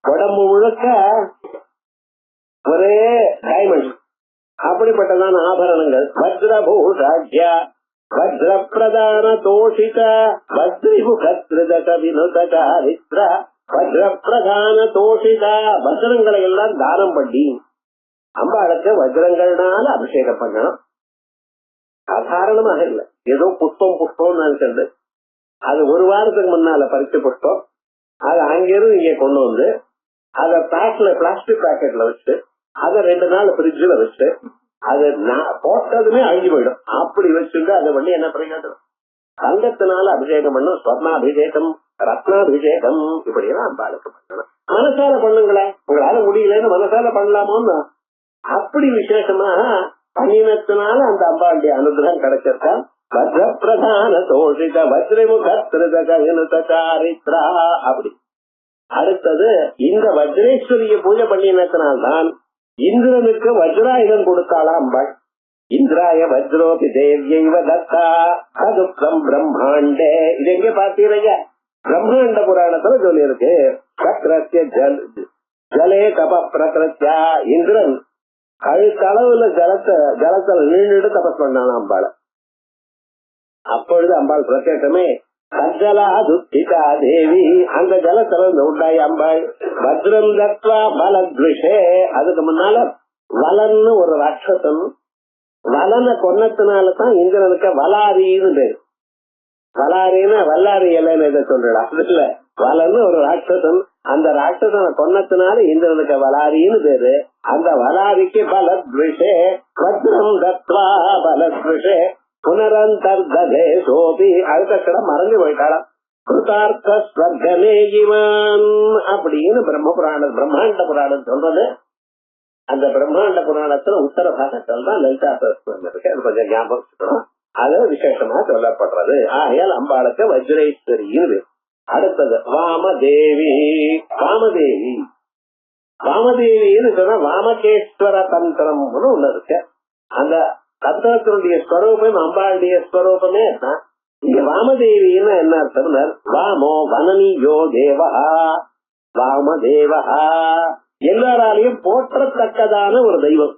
உடம்பு முழுக்க ஒரே டைமண்ட், அப்படிப்பட்டதான ஆபரணங்கள். வஜ்ரபூஷாட்யா வஜ்ர பிரதான தோஷித வஜ்ரிமுகத்ருதக வினுதாரித்ர. வஜ்ர பிரதான தோஷித வஜ்ரங்களை எல்லாம் தானம் பண்ணி அம்பாளுக்கு வஜ்ரங்கள்னால அபிஷேகம் பண்ணணும். சாதாரணமாக இல்ல, ஏதோ புஷ்பம் புஷ்பம் நினைச்சது. அது ஒரு வாரத்துக்கு முன்னால பறிச்ச புஷ்பம். அது அங்கிருந்து இங்க கொண்டு வந்து அத பேக்ல பிளாஸ்டிக் பாக்கெட்ல வச்சு அதை 2 நாள் ஃப்ரிட்ஜ்ல வச்சு அது போட்டதுமே அழிஞ்சு போயிடும். அப்படி வச்சுட்டு அதை பண்ணி என்ன பிரயோஜனம்? தங்கத்தினால அபிஷேகம் பண்ணும். ஸ்வர்ணாபிஷேகம், ரத்னாபிஷேகம், இப்படி எல்லாம் அம்பாளுக்கு பண்ணணும். மனசால பண்ணுங்களேன். உங்களால முடியலன்னு மனசால பண்ணலாமோன்னு அப்படி விசேஷமா பண்ணினத்தினால அந்த அம்பாளுடைய அனுகிரகம் கிடைச்சிருக்கா. வஜ்ர பிரதான தோஷித வஜ்ரமுகத்ருதகிருதசாரித்ரா. அப்படி அடுத்தது இந்த வஜ்ரேஸ்வரிய பூஜை பண்ணினத்தினால்தான் இந்திரனுக்கு வஜ்ராயுதம் கொடுத்தாளா அம்பாள். இந்திராய வஜ்ரோபி தேவியைவ தத்தா அதுக்கம் பிரம்மாண்டே. இது எங்க பாத்தீங்க? பிரம்மாண்ட புராணத்துல சொல்லி இருக்கு. சக்கரத்திய ஜலே தப பிரகிருத்தியா. இந்திரன் கழுத்தளவுல ஜலத்துல நின்றுட்டு தபஸ் பண்ணான் அம்பாள. அப்பொழுது அம்பாள் பிரத்யேகமே சஜலா துத்திகா தேவி. அந்த ஜலத்துல உண்டாய் அம்பாள். வஜ்ரம் தத்வா பலத்விஷே. அதுக்கு முன்னால வலன்னு ஒரு ராட்சசன். வலனை கொன்னத்தினாலதான் இந்திரனுக்கு வலாரின்னு பேரு. வலாரின்னு வல்லாரி இலைன்னு எதை சொல்றா? அது இல்ல, வலன்னு ஒரு ராட்சசன். அந்த ராட்சசனை கொன்னத்தினால இந்திரனுக்கு வலாரின்னு பேரு. அந்த வலாரிக்கு பலத்விஷே வஜ்ரம் தத்வா பலத்விஷே புனரந்தர்தே சோபி. அடுத்த கடம் மறந்து போயிட்டாளாம். கிருதார்த்த ஸ்வர்கமே இவன் அப்படின்னு பிரம்மாண்ட புராணம் சொல்றது. அந்த பிரம்மாண்ட புராணத்துல உத்தர பாகத்தில் தான் லலிதா சஹஸ்ரநாமம் இருக்கு. அது கொஞ்சம் ஞாபகம் வச்சுக்கணும். அது விசேஷமா சொல்லப்படுறது. ஆகையால் அம்பாளுக்கு வஜ்ரேஸ்வரின்னு. அடுத்தது வாமதேவி. வாமதேவி வாமதேவின்னு சொன்னா வாமகேஸ்வர தந்திரம்னு ஒண்ணு இருக்கு. அந்த தந்திரத்தினுடைய ஸ்வரூபம் அம்பாளுடைய ஸ்வரூபமே தான். இங்க வாமதேவின்னு என்ன அர்த்தம்? வாமோ வனனியோ தேவா. வாமதேவா எல்லாராலையும் போற்றத்தக்கதான ஒரு தெய்வம்.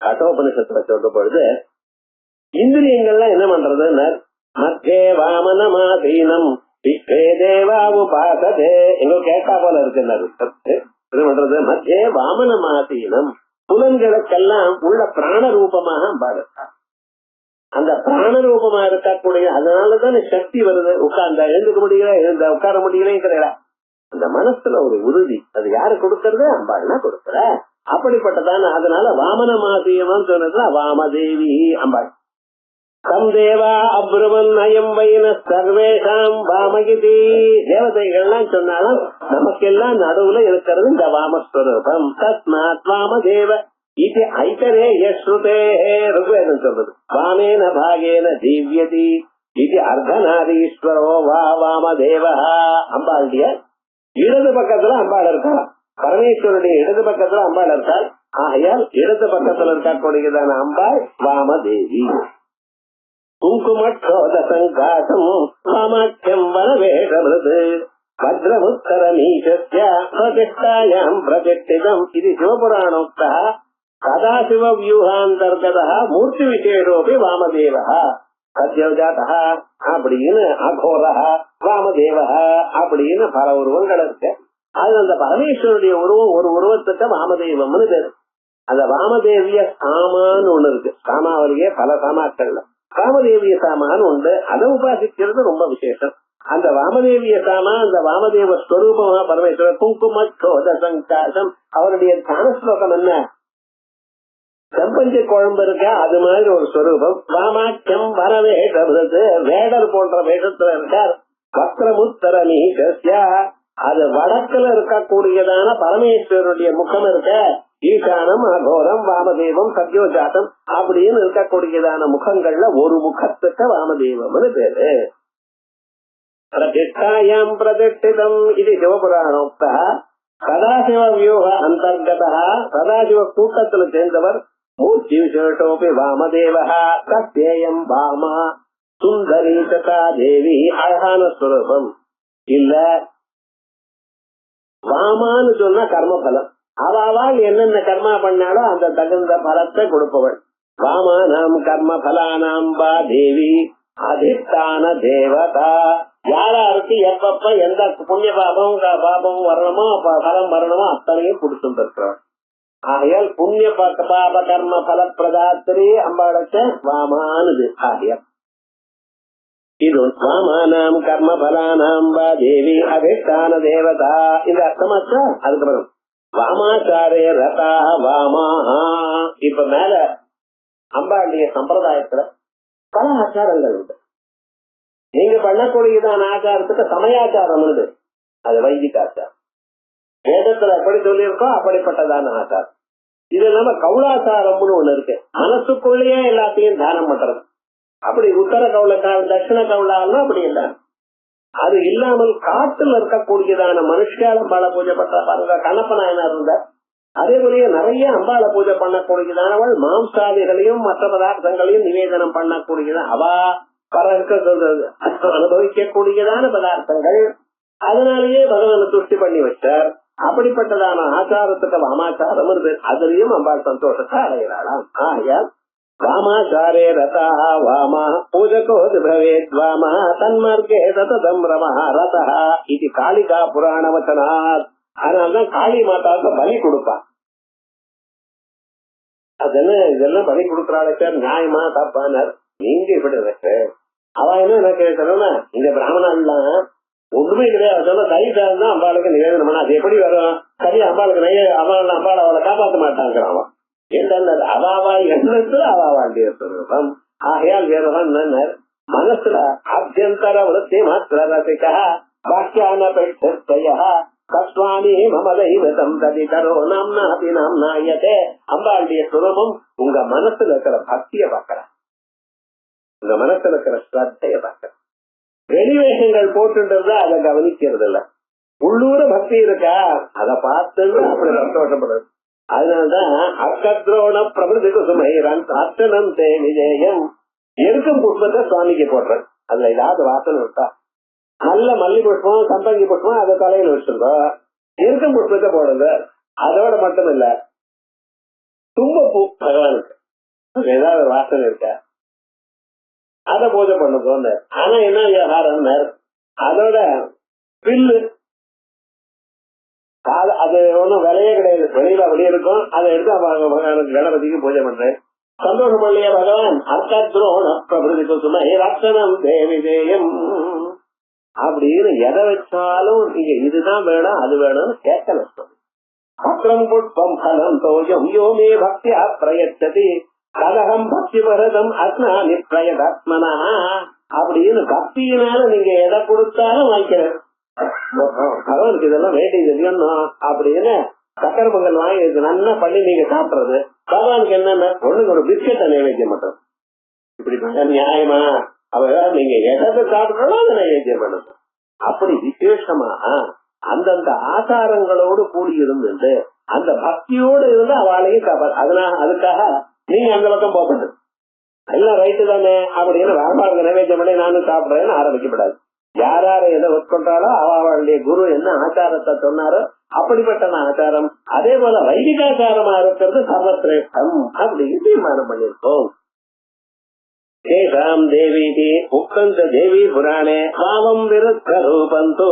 கட்டோபனிஷத்துல சொல்ற பொழுது இந்திரியங்கள்லாம் என்ன பண்றதுன்னு மத்தியே வாமனமாதீனம் விஸ்வே தேவாவுபாசதே. எங்க கேட்டா போல இருக்கு. என்ன பண்றது? மத்தியே வாமனமாதீனம். புலன்களுக்கெல்லாம் உள்ள பிராண ரூபமாக அம்பாளுக்கா. அந்த பிராண ரூபமா இருக்கக்கூடிய அதனாலதான் சக்தி வருது. உட்கார்ந்தா எழுந்துக்க முடியல, உட்கார முடியல. அந்த மனசுல ஒரு உறுதி. அது யாரு கொடுக்கறது? அம்பாள்னா கொடுக்கற. அப்படிப்பட்டதான அதனால வாமனமாதீனம் சொன்னதுல வாமதேவி அம்பாள். தம் தேவா அப்ரமன் அயம் வைன சர்வேஷாம் வாமகிதி. தேவதைகள்லாம் சொன்னாலும் நமக்கெல்லாம் நடுவுல இருக்கிறது இந்த வாமஸ்வரூபம். தஸ்மாத் வாமதேவ இது ஐதரேய ஸ்ருதே. ருக்வேதம் சொல்றது வாமேன பாகேன ஜீவ்யதி இது அர்த்தநாதீஸ்வரோ வா வாமதேவா. அம்பாளுடைய இடது பக்கத்துல அம்பாள் இருக்காள். பரமேஸ்வருடைய இடது பக்கத்துல அம்பாள் இருக்காள். ஆகையால் இடது பக்கத்துல இருக்கக்கூடியதான அம்பாள் வாமதேவி. குங்குமோத சங்காசம் வாமாட்சியம் வனவேஷமிருது வஜ்ரமுத்தரமீஷஸ்ய பிரதிஷ்டாயாம் பிரதிஷ்டிதம். இது சிவபுராணோக்தः சதாசிவ வியூகாந்தர்கதः மூர்த்தி விசேஷோபி வாமதேவः. சத்யோஜாதா அப்படின்னு, அகோரா, வாமதேவா அப்படின்னு பல உருவங்கள் இருக்கு. அது அந்த பரமேஸ்வருடைய உருவம், ஒரு உருவத்துக்கு வாமதேவம்னு பேரு. அந்த வாமதேவிய சாமான்னு ஒண்ணு இருக்கு. சாமாவளியே பல சாமாக்கள்ல வாமதேவிய சாமான்னு உண்டு. அதை உபாசிக்கிறது ரொம்ப விசேஷம். அந்த வாமதேவிய சாமா, அந்த வாமதேவ ஸ்வரூபமா பரமேஸ்வரர். குங்கும சோத சங்காசம், அவருடைய தியான ஸ்லோகம் என்ன? செம்பஞ்ச குழம்பு இருக்க அது மாதிரி ஒரு ஸ்வரூபம். வாமாக்கியம் வரவேஷது, வேடர் போன்ற வேஷத்துல இருக்கார். வக்ரமுத்தர நீகஸ்யா, அது வடக்குல இருக்கக்கூடியதான பரமேஸ்வரனுடைய முகம் இருக்க. ஈசானம், அகோரம், வாமதேவம், சத்யோஜாதம் அப்படின்னு இருக்கக்கூடியதான முகங்கள்ல ஒரு முகத்துக்கு வாமதேவம்னு பேரு. பிரதிஷ்டாயாம் பிரதிஷ்டிதம் இது சிவபுராணோக்தா சதாசிவ வியூக அந்தர்கதா, சதாசிவ கூட்டத்துல சேர்ந்தவர். மூர்த்தி விசேஷோபி வாமதேவா கத்தேயம் வாமா சுந்தரி ததா தேவி, அழகான ஸ்வரூபம். இல்ல வாமான்னு சொன்னா கர்மபலம். அவள் என்னென்ன கர்மா பண்ணாலும் அந்த தகுந்த பலத்தை கொடுப்பவள். வாமானாம் கர்ம பலானாம் பா தேவி அதிஷ்டான தேவதா. யாராருக்கு எப்பப்ப எந்த புண்ணிய பாபம் வரணுமோ பலம் வரணுமோ அத்தனையும் கொடுத்துட்டு இருக்கிறாள். ஆகையால் புண்ணிய பாப கர்ம பல பிரதாத்திரி அம்பாளுக்கு வாமானுது. ஆகையால் இது வாமானாம் கர்ம பலானாம் பா தேவி அதிஷ்டான தேவதா இந்த அர்த்தமாச்சா. அதுக்கப்புறம் வாமாச்சாரே ரதா வாமா. இப்ப மேல அம்பாளுடைய சம்பிரதாயத்துல பல ஆச்சாரங்கள் உண்டு. நீங்க பண்ணக்கூடியதான ஆச்சாரத்துக்கு சமயாச்சாரம் உண்டு. அது வைதிக ஆச்சாரம். வேதத்துல எப்படி சொல்லியிருக்கோ அப்படிப்பட்டதான ஆச்சாரம். இது இல்லாம கவுளாச்சாரம்னு ஒண்ணு இருக்கு. மனசுக்குள்ளேயே எல்லாத்தையும் தானம் பண்றது. அப்படி உத்தர கவுளக்கால் தட்சிண கவுளாலும் அப்படி இல்லை. அது இல்லாமல் காட்டுல இருக்கக்கூடியதான மனுஷால அம்பாளை பூஜை பண்ற பாருங்க. கண்ணப்ப நாயனார் இருந்தார். அதே போலயே நிறைய அம்பாளை பூஜை பண்ணக்கூடியதானவள் மாம்சாதிகளையும் மற்ற பதார்த்தங்களையும் நிவேதனம் பண்ணக்கூடியதான். அவா பறக்க அனுபவிக்கக்கூடியதான பதார்த்தங்கள். அதனாலேயே பகவானை துஷ்டி பண்ணி வச்சார். அப்படிப்பட்டதான ஆச்சாரத்துக்கு வாமாச்சாரம் இருக்கு. அதுலயும் அம்பாள் சந்தோஷத்தை அடைகிறாளாம். ஆகையால் வாமாச்சாரே ரதா வாமா பூஜகோ பவேத் வாமா தன்மார்க்கே சததம் ரமஹ ரதா இது காளிகா புராண வச்சனாத். அதனால்தான் காளி மாதாவுக்கு பலி கொடுப்பான். அதென்ன இதெல்லாம் பலி கொடுக்கறாளே சார், நியாயமா தப்பானார்? நீங்க இப்படி இருக்கு. அவ என்ன கேட்கணும்னா, இந்த பிராமணாலாம் ஒண்ணுமே கிடையாது. சொல்ல கறி சார்ந்தா அம்பாளுக்கு நிவேதனம் பண்ண அது எப்படி வரும்? சரி, அம்பாளுக்கு அம்பாளை அவளை காப்பாற்ற மாட்டாங்கிறான் அவன். என்ன அவாவா எண்ணத்துல அவாவாண்டிய சொல்றோம். ஆகையால் வேறவன் என்ன மனசுல ஆபியந்தர விருத்தி மாத்திர ரசிகா பாக்கியான பெற்றையா கஸ்வாமி மம தெய்வதம் ததிகரோ நாம்னாபி நாம்னாயதே. அம்பாளுடைய சுரூபம் உங்க மனசுல இருக்கிற பக்திய பாக்கிற, உங்க மனசுல இருக்கிற ஸ்ரத்தைய பாக்கிற. வெளிவேஷங்கள் போட்டுன்றத அதை கவனிக்கிறது இல்ல. உள்ளூர பக்தி இருக்கா அதை பார்த்து அப்படி சந்தோஷப்படுறது. அதனாலதான் அக்கத்ரோண பிரபதி குசுமைரன் அர்ச்சனம் தே விஜயம். எருக்கும் புஷ்பத்தை சுவாமிக்கு போடுறேன். அதுல ஏதாவது வாசனை இருக்கா? நல்ல மல்லி புஷ்பம் சம்பங்கி புஷ்பம் அதை தலையில வச்சிருக்கோம். எருக்கும் புஷ்பத்தை போடுங்க. அதோட மட்டும் இல்ல, தும்பப்பூ பகவானுக்கு ஏதாவது வாசனை இருக்கா அத பூஜை பண்ணுங்க. ஆனா என்ன விவகாரம், அதோட பில்லு அது ஒண்ணும் விலையே கிடையாது. வெளியில அப்படி இருக்கும். அதை எடுத்து கணபதிக்கு பூஜை பண்றேன். சந்தோஷம் இல்லையா பகவான்? அர்த்தத்ரோண பிரபதி குசுமை ரத்தனம் தேவி தேயம் அப்படின்னு எதை வச்சாலும் நீங்க இதுதான் வேணும் அது வேணும்னு கேட்கணும். அக்ரம் புஷ்பம் பலம் தோயம் யோமே பக்தியா பிரயச்சதி கலகம் பக்தி பரதம் அஸ்னாமி பிரயதாத்மனா அப்படின்னு பக்தியினால நீங்க எதை கொடுத்தாலும் வாங்கிக்கிறேன். பகவானுக்கு இதெல்லாம் வேண்டியது இல்லையணும் அப்படின்னு சக்கர பொங்கல் வாங்கி நல்லா பண்ணி நீங்க சாப்பிடுறது. பகவானுக்கு என்னன்னா ஒண்ணுக்கு ஒரு பிஸ்கெட்டை நைவேத்தியம் பண்றது. இப்படி நியாயமா? அவ நீங்க எதை சாப்பிடறோம் அதை நைவேத்தியம் பண்ணணும். அப்படி விசேஷமா அந்தந்த ஆச்சாரங்களோடு கூடி இருந்து அந்த பக்தியோடு இருந்து அவளையும் காப்பாது. அதனால அதுக்காக நீங்க அந்த பக்கம் போகப்பட்டது எல்லாம் ரைட்டு தானே அப்படின்னு வேறுபாடு நைவேத்தியம் பண்ணி நானும் சாப்பிடுறேன்னு ஆரம்பிக்கப்படாது. யாரார எதை உட்கொண்டாலோ அவளுடைய குரு என்ன ஆச்சாரத்தை சொன்னாரோ அப்படிப்பட்ட ஆச்சாரம். அதே போல வைதிகாச்சாரமா இருக்கிறது சர்வசிரேஷ்டம் அப்படின்னு தீர்மானம் பண்ணிருக்கோம். தேசாம் தேவீதி உக்தந்த தேவி புராணே வாமம் விருத்த ரூபந்து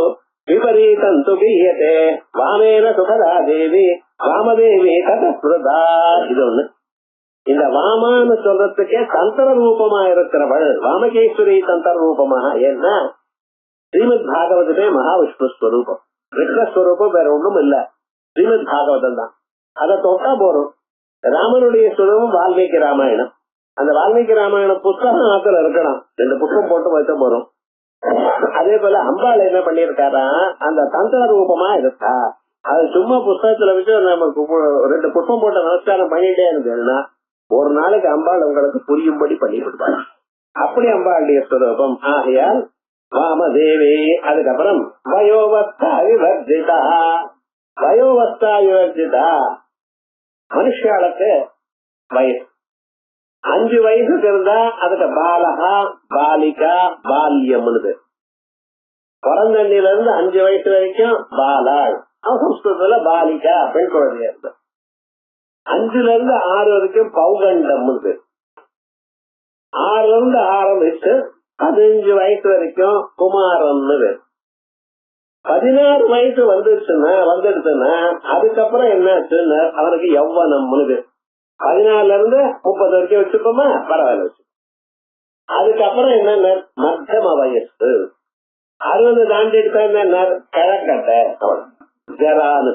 விபரீதந்து கீயதே வாமேன சுகதா தேவி வாமதேவி கதஸ்ருதா. இது ஒண்ணு. இந்த வாமான்னு சொல்றதுக்கே தந்திர ரூபமா இருக்கிறவள் வாமகேஸ்வரி தந்திர ரூபமாக. ஏன்னா ஸ்ரீமத் பாகவதமே மகாவிஷ்ணு ஸ்வரூபம், கிருஷ்ணஸ்வரூபம் வேற ஒண்ணும் இல்ல, ஸ்ரீமத் பாகவதம் தான். அதை தொட்டா போறோம். ராமனுடைய ஸ்வரூபம் வால்மீகி ராமாயணம். அந்த வால்மீகி ராமாயணம் புத்தகம் ஆத்துல இருக்கணும், 2 புத்தகம் போட்டு வைத்த போறோம். அதே போல அம்பாள் என்ன பண்ணிருக்காரா, அந்த தந்திர ரூபமா இருக்கா. அது சும்மா புத்தகத்துல வச்சு நமக்கு 2 புத்தகம் போட்டு நமஸ்காரம் பண்ணிட்டே இருந்தேன்னா ஒரு நாளைக்கு அம்பாள் உங்களுக்கு புரியும்படி பண்ணி கொடுப்பாங்க. அப்படி அம்பாளுடைய ஸ்வரூபம். ஆகையால் வாமதேவி. அதுக்கப்புறம் வயோவஸ்தா விவர்ஜிதா. வயோவஸ்தா விவர்ஜிதா மனுஷாளுக்கு வயசு 5 வயசுக்கு இருந்தா அதுக்கு பாலகா பாலிகா பால்யம்னு. பிறந்தண்ணில இருந்து 5 வயசு வரைக்கும் பாலாள், சம்ஸ்கிருதத்துல பாலிகா பெண் குழந்தையா இருக்கு. 5ல இருந்து 6 வரைக்கும் பௌகண்டம். 6ல இருந்து ஆரம்பிச்சு 15 வயசு வரைக்கும் குமாரன்னு. 16 வயசு வந்துடுச்சுன்னா அதுக்கப்புறம் என்னாச்சுன்னு அவனுக்கு யௌவனம்னு. 14ல இருந்து 30 வரைக்கும் வச்சுக்கோமா, பரவாயில்ல வச்சு. அதுக்கப்புறம் என்ன மத்தியம வயசு. 60 தாண்டி எடுத்தா என்ன கிழக்கட்டை ஜரானு.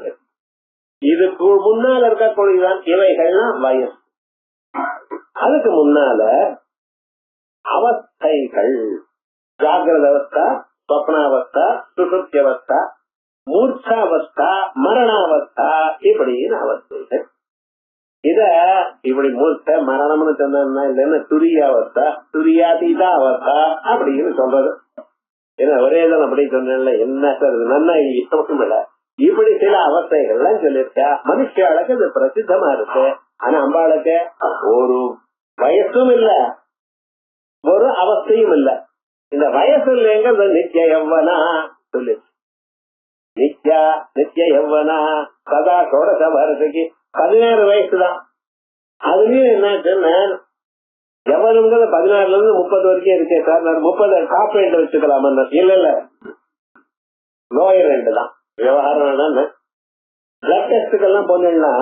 இதுக்கு முன்னால இருக்கக்கூடியதான் இவைகள்லாம் வயசு. அதுக்கு முன்னால அவஸ்தைகள் ஜாகிரத அவஸ்தா, ஸ்வப்னாவஸ்தா, சுஷுப்தியவஸ்தா, மூர்ச்சாவஸ்தா, மரணாவஸ்தா, இப்படின்னு அவஸ்தைகள். இத இப்படி மூர்ச்ச மரணம்னு சொன்னா இல்லைன்னா துரியாவஸ்தா, துரியாதீதா அவஸ்தா அப்படின்னு சொல்றது. ஏன்னா ஒரே தான் அப்படி சொன்ன என்ன சார் நன்னா இஷ்டம் இல்ல. இப்படி சில அவஸ்தைகள்லாம் சொல்லியிருக்கா. மனுஷாளுக்கு இது பிரசித்தமா இருக்கு. ஆனா அம்பாளுக்கு ஒரு வயசும் இல்ல, ஒரு அவஸ்தையும் இல்ல. இந்த வயசு இல்லைங்க நித்திய யௌவனா சொல்லு. நித்திய யௌவனா சதா சோடச வருஷக்கு 16 வயசுதான். அதுலயும் என்ன சொன்ன எவ்வளவுங்கிறது 16ல இருந்து 30 வரைக்கும் இருக்கே சார். 30 டாப் எண்ட் வச்சுக்கலாமா? இல்ல லோயர் எண்ட் தான் விவகாரம். பிளட் டெஸ்டுக்கெல்லாம் போனா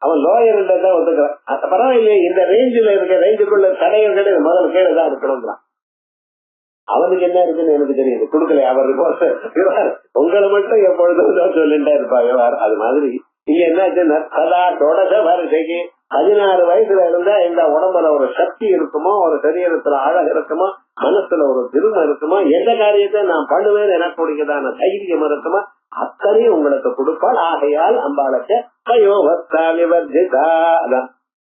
அவன் லோயர் எண்ட் தான் ஒத்துக்கிறான். பரவாயில்லையே, இந்த ரேஞ்சில இருக்க ரேஞ்சுக்குள்ள தடைகள் முதல்ல கேடுதான் இருக்கணும். அவனுக்கு என்ன இருக்குன்னு எனக்கு தெரியுது, கொடுக்கல அவர் உங்களை மட்டும் எப்பொழுதும் சொல்லிட்டே இருப்பா விவகாரம். அது மாதிரி இங்க என்ன சதா தொடச வருஷைக்கு 16 வயசுல இருந்தா இந்த உடம்புல ஒரு சக்தி இருக்குமோ, ஒரு சரீரத்துல அழகு இருக்குமோ, மனசுல ஒரு திரும்ப இருக்குமோ, எந்த காரியத்தை நான் பண்ணுவேன்னு எனக்குடையதான தைரியம் இருக்குமோ அத்தனையும் உங்களுக்கு கொடுப்பாள். ஆகையால் அம்பாளுக்கு வயோவஸ்தா விவர்ஜிதா.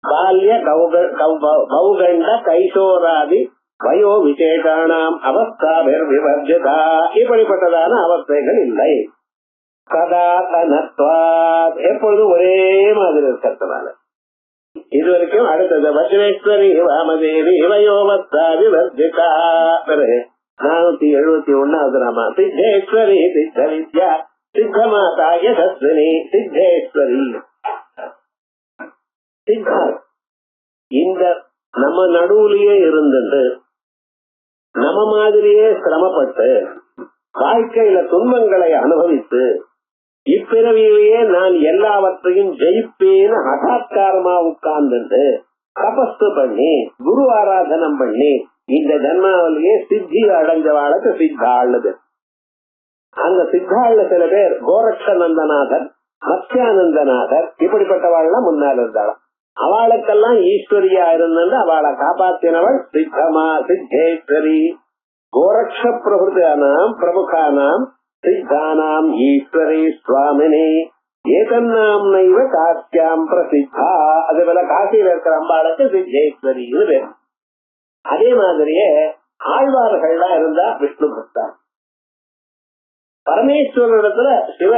பால்ய கௌகண்ட கைசோராதி வயோ விசேஷானாம் அவஸ்தா விவர்ஜிதா. இப்படிப்பட்டதான அவஸ்தைகள் இல்லை. சதாதனத்வாத் எப்பொழுதும் ஒரே மாதிரி இருக்கிறதுனால. இதுவரைக்கும் அடுத்தது வஜ்ரேஸ்வரி வாமதேவி வயோவஸ்தா விவர்ஜிதா. 471வது நாமா சித்தேஸ்வரி சித்த வித்யா சித்தமாதா யசஸ்வினி சித்தேஸ்வரி. இந்த நம்ம நடுவுலயே இருந்துட்டு நம்ம மாதிரியே சிரமப்பட்டு வாழ்க்கையில துன்பங்களை அனுபவித்து இப்பிறவிலேயே நான் எல்லாவற்றையும் ஜெயிப்பேன்னு ஹடாத்காரமா உட்கார்ந்து தபஸ்து பண்ணி குரு ஆராதனம் பண்ணி இந்த ஜன்மாவிலேயே சித்தி அடைஞ்சவாளுக்கு சித்தாள்னது. அந்த சித்தாள்ல சில பேர் கோரக்ஷநந்தநாதர், மத்யானந்தநாதர் இப்படிப்பட்டவாள்லாம் முன்னால் இருந்தாலும் அவளுக்கெல்லாம் ஈஸ்வரியா இருந்த அவளை காப்பாத்தினவள் சித்தமா சித்தேஸ்வரி. கோரக்ஷ பிரபுதானாம் பிரமுகானாம் சித்தானாம் ஈஸ்வரி சுவாமினி ஏதன்னாம்னைவ காசியாம் பிரசித்தா. அதே போல காசியில இருக்கிற அம்பாளுக்கு சித்தேஸ்வரின்னு பேர். அதே மாதிரியே ஆழ்வார்கள்லாம் இருந்தா விஷ்ணு பக்தா. பரமேஸ்வரனிடத்துல சிவ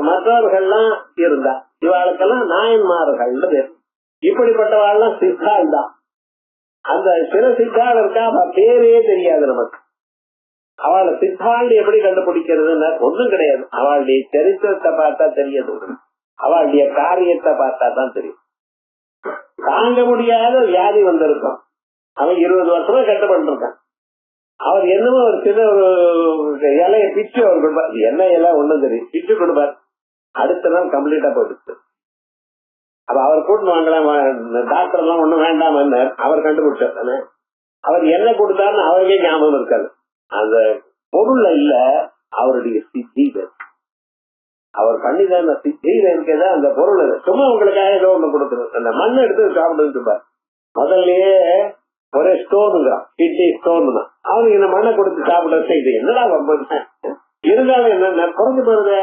மற்றவர்கள்லாம் இருந்தா இவாளுக்கெல்லாம் நாயன்மார்கள்னு பேர். இப்படிப்பட்டவாள்லாம் சித்தாள் தான். அந்த சில சித்தாள் இருக்கா, பேரே தெரியாது நமக்கு. அவளை சித்தாள் எப்படி கண்டுபிடிக்கிறதுன்னு ஒண்ணும் கிடையாது. அவளுடைய சரித்திரத்தை பார்த்தா தெரியாது, அவளுடைய காரியத்தை பார்த்தா தான் தெரியும். தாங்க முடியாத வியாதி வந்திருக்கும், அவன் 20 வருஷமா கஷ்டப்பட்டு இருக்கான். அவர் என்னமோ ஒரு சின்ன ஒரு இலைய பிச்சு அவர் கொடுப்பார். என்ன இலை ஒண்ணும் தெரியும், பிச்சு கொடுப்பார். அடுத்த நாள் கம்ப்ளீட்டா போயிடுச்சு. அப்ப அவர் கூட்டு வாங்கலாம், டாக்டர் எல்லாம் ஒண்ணும் வேண்டாம் அவர் கண்டுபிடிச்சார் தானே. அவர் என்ன கொடுத்தாருன்னு அவருக்கே ஞாபகம் இருக்காது. அந்த பொருள்ல இல்ல, அவருடைய சித்தியில, அவர் பண்ணிதான் சித்தியில இருக்கதான் அந்த பொருள். சும்மா உங்களுக்காக ஏதோ ஒண்ணு கொடுக்கணும். அந்த மண்ணை எடுத்து சாப்பிடுப்பார். முதல்லயே ஒரே ஸ்டோனுங்கிறான், கிட்னி ஸ்டோன் தான். அவனுக்கு இந்த மண்ணை கொடுத்து சாப்பிட இது என்னடா இருந்தாலும் என்ன குறைஞ்சு போறது.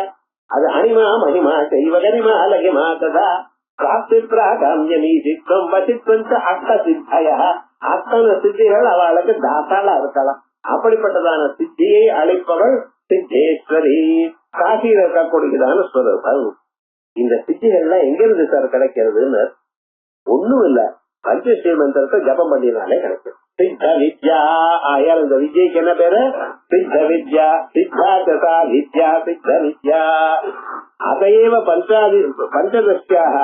அது அனிமா மகிமா செய்வ கரிமா அழகிமா ததா சித்தம் வசித்வந்த அஷ்ட சித்தய. அத்தனை சித்திகள் அவளுக்கு தாத்தாளா இருக்கலாம். அப்படிப்பட்டதான சித்தியை அளிப்பவள் சித்தேஸ்வரி. காசியில் இருக்கக்கூடியதான ஸ்வரூபம். இந்த சித்திகள்லாம் எங்க இருந்து சார் கிடைக்கிறதுன்னு ஒண்ணும் இல்ல, பஞ்சஸ்ரீ மந்திரத்தை ஜபம் பண்ணினாலே கிடைக்கும். சித்த வித்யா ஆயால் இந்த வித்யக்கு என்ன பேரு? சித்த வித்யா. சித்தா சதா வித்யா சித்த வித்யா. அதையேவ பஞ்சதஷ்யாக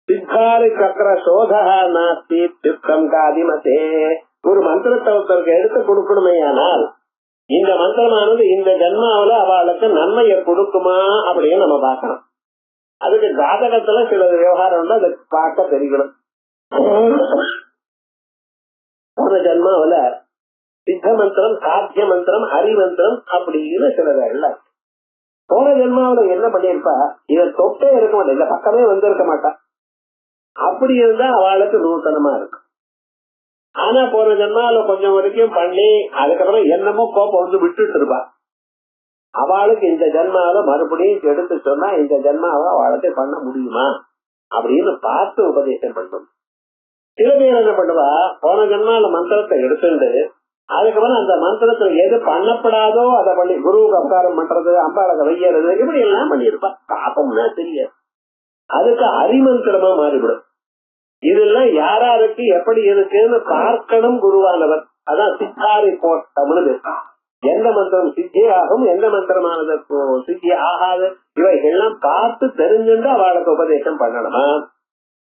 சித்தாரி சக்கர சோதா நாஸ்தி சித்தம் காதிமதே. ஒரு மந்திரத்தை ஒருத்தருக்கு எடுத்து கொடுக்கணுமையானால் இந்த மந்திரமானது இந்த ஜன்மாவில அவளுக்கு நன்மையை கொடுக்குமா அப்படின்னு நம்ம பார்க்கணும். அதுக்கு ஜாதகத்துல சில விவகாரம் உண்டு, அதை பார்க்க தெரியும். போன ஜன்மாவில சித்த மந்திரம், சாத்திய மந்திரம், ஹரி மந்திரம் அப்படின்னு சில வேலை. போன ஜன்மாவில என்ன பண்ணிருப்பா, இதை தொட்டே இருக்க மாட்டேன், இந்த பக்கமே வந்திருக்க மாட்டா. அப்படி இருந்தா அவளுக்கு நூத்தனமா இருக்கும். ஆனா போன ஜன்மாவில கொஞ்சம் வரைக்கும் பண்ணி அதுக்கப்புறம் என்னமோ கோப்பம் வந்து விட்டுட்டு இருப்பா. அவளுக்கு இந்த ஜன்மாவில மறுபடியும் எடுத்து சொன்னா இந்த ஜன்மாவை அவளுக்கு பண்ண முடியுமா அப்படின்னு பார்த்து உபதேசம் பண்ணும். சில பேர் என்ன பண்ணுவா, போன ஜன்மாவில மந்திரத்தை எடுத்துட்டு அதுக்கப்புறம் அந்த மந்திரத்துல எது பண்ணப்படாதோ அதை பண்ணி குருவுக்கு அபகாரம் பண்றது, அம்பாளுக்கு வையறது, இப்படி எல்லாம் பண்ணிருப்பா. பாப்பம்னா தெரியாது. அதுக்கு அரிமந்திரமா மாறிவிடும். இதெல்லாம் யாராருக்கு எப்படி இருக்குன்னு பார்க்கணும் குருவானவர். அதான் சித்தாரி போட்டம்னு. எந்த மந்திரம் சித்தி ஆகும், எந்த மந்திரமானது சித்தி ஆகாது, இவைகள்லாம் பார்த்து தெரிஞ்சுட்டு அவளுக்கு உபதேசம் பண்ணணுமா.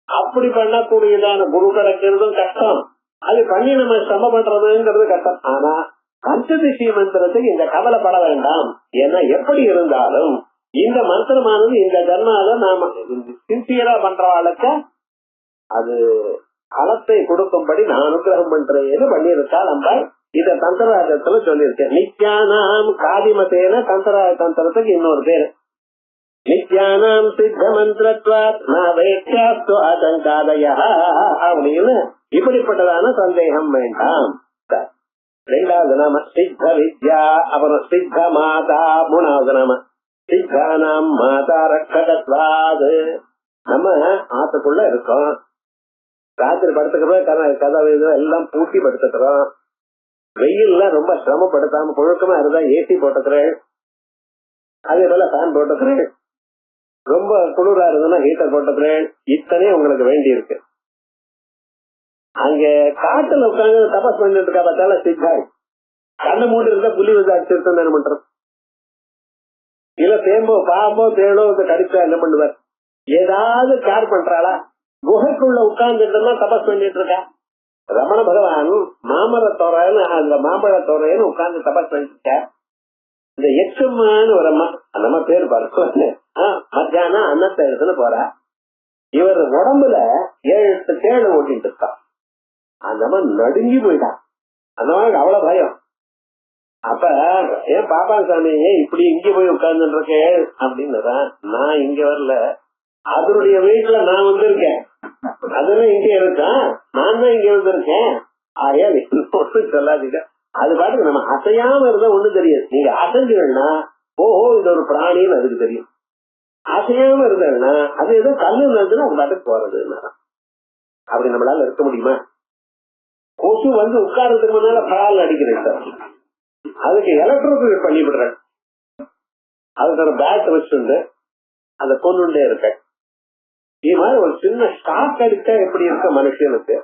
அப்படி பண்ணக்கூடியதான குரு கிடைக்கிறதும் கஷ்டம். அது பண்ணி நம்ம சம பண்றதுங்கிறது கஷ்டம். ஆனா பஞ்சதிஷி மந்திரத்துக்கு இந்த கவலைப்பட வேண்டாம். ஏன்னா எப்படி இருந்தாலும் இந்த மந்திரமானது இந்த ஜன்மால நாம சின்சியரா பண்றவாளுக்கு அது பலத்தை கொடுக்கும்படி நான் அனுகிரகம் பண்றேன்னு பண்ணியிருக்கா. நம்ம இத தந்திராஜத்துல சொல்லியிருக்கேன். நித்யானாம் காதிமத்தேன தந்திராஜ தந்திரத்துக்கு இன்னொரு பேரு நித்யானாம் சித்த மந்திரத்வாத் நாவேத்யாஸ்து ஆதங்காதய அப்படின்னு. இப்படிப்பட்டதான சந்தேகம் வேண்டாம். ரெண்டாவது நாம சித்த வித்யா, அப்புறம் சித்த மாதா. மூணாவது நாம சித்தானாம் மாதா ரட்சகத்வாது. நம்ம ஆத்துக்குள்ள இருக்கோம், ராத்திரி படுத்துக்கிறோம், கதவு எல்லாம் பூட்டி படுத்துக்கிறோம். வெயில்லாம் ரொம்ப சிரமப்படுத்தாம புழுக்கமா இருந்தா ஏசி போட்டுக்கிறேன், அதே போல ஃபேன் போட்டுக்கிறேன். ரொம்ப குளிரா இருந்ததுன்னா ஹீட்டர் போட்டுக்கிறேன். இத்தனையும் உங்களுக்கு வேண்டி இருக்கு. அங்க காட்டுல உட்காந்து தபஸ் பண்ணிட்டு இருக்கா பார்த்தாலும் சித்தாய் கண்ணு மூடி இருந்தா புலி வந்து அடிச்சிருக்கோம் என்ன பண்றோம். இல்ல தேம்போ பாம்போ தேடோ கடிச்சா என்ன பண்ணுவார்? ஏதாவது கேர் பண்றாளா? குகைக்குள்ள உட்கார்ந்துட்டு தபஸ் பண்ணிட்டு இருக்கா. ரமண பகவான் மாமரத்தோரைன்னு அந்த மாம்பழத்தோரைன்னு உட்கார்ந்து தபஸ் பண்ணிட்டு இருக்க. இந்த எச்சம்மான்னு ஒரு அம்மா, நம்ம பேரு பாரு, மத்தியானம் அன்னத்தை எடுத்துன்னு போறா. இவர் உடம்புல 7 தேடு ஓட்டிட்டு இருக்கா. அந்த அம்மா நடுங்கி போயிட்டான். அந்த மாதிரி அவ்வளவு பயம். அப்ப ஏன் பாப்பா சாமி இப்படி இங்க போய் உட்கார்ந்துட்டு இருக்கேன் அப்படின்னு. நான் இங்க வரல, அதனுடைய வீட்டுல நான் வந்திருக்கேன், அதெல்லாம் இங்க இருக்கான், நான் தான் இங்க வந்திருக்கேன். ஆயா ஒண்ணு சொல்லாதீங்க. அது பாட்டுக்கு நம்ம அசையாம இருந்தா ஒண்ணும் தெரியாது. நீங்க அசைஞ்சீங்கன்னா ஓஹோ இது ஒரு பிராணின்னு அதுக்கு தெரியும். அசையாம இருந்ததுன்னா அது ஏதோ கல்லு இருந்ததுன்னா அது பாட்டுக்கு போறது. அப்படி நம்மளால இருக்க முடியுமா? கொசு வந்து உட்கார்றதுக்கு முன்னால படால் அடிக்கிறேன் சார், அதுக்கு எலக்ட்ரிக் பண்ணி விடுறேன். அதுக்கு ஒரு பேட் வச்சுண்டு அதை கொண்டுட்டே இருக்கேன். இது மாதிரி ஒரு சின்ன ஷாக் அடிச்சா எப்படி இருக்க மனுஷனுக்கு,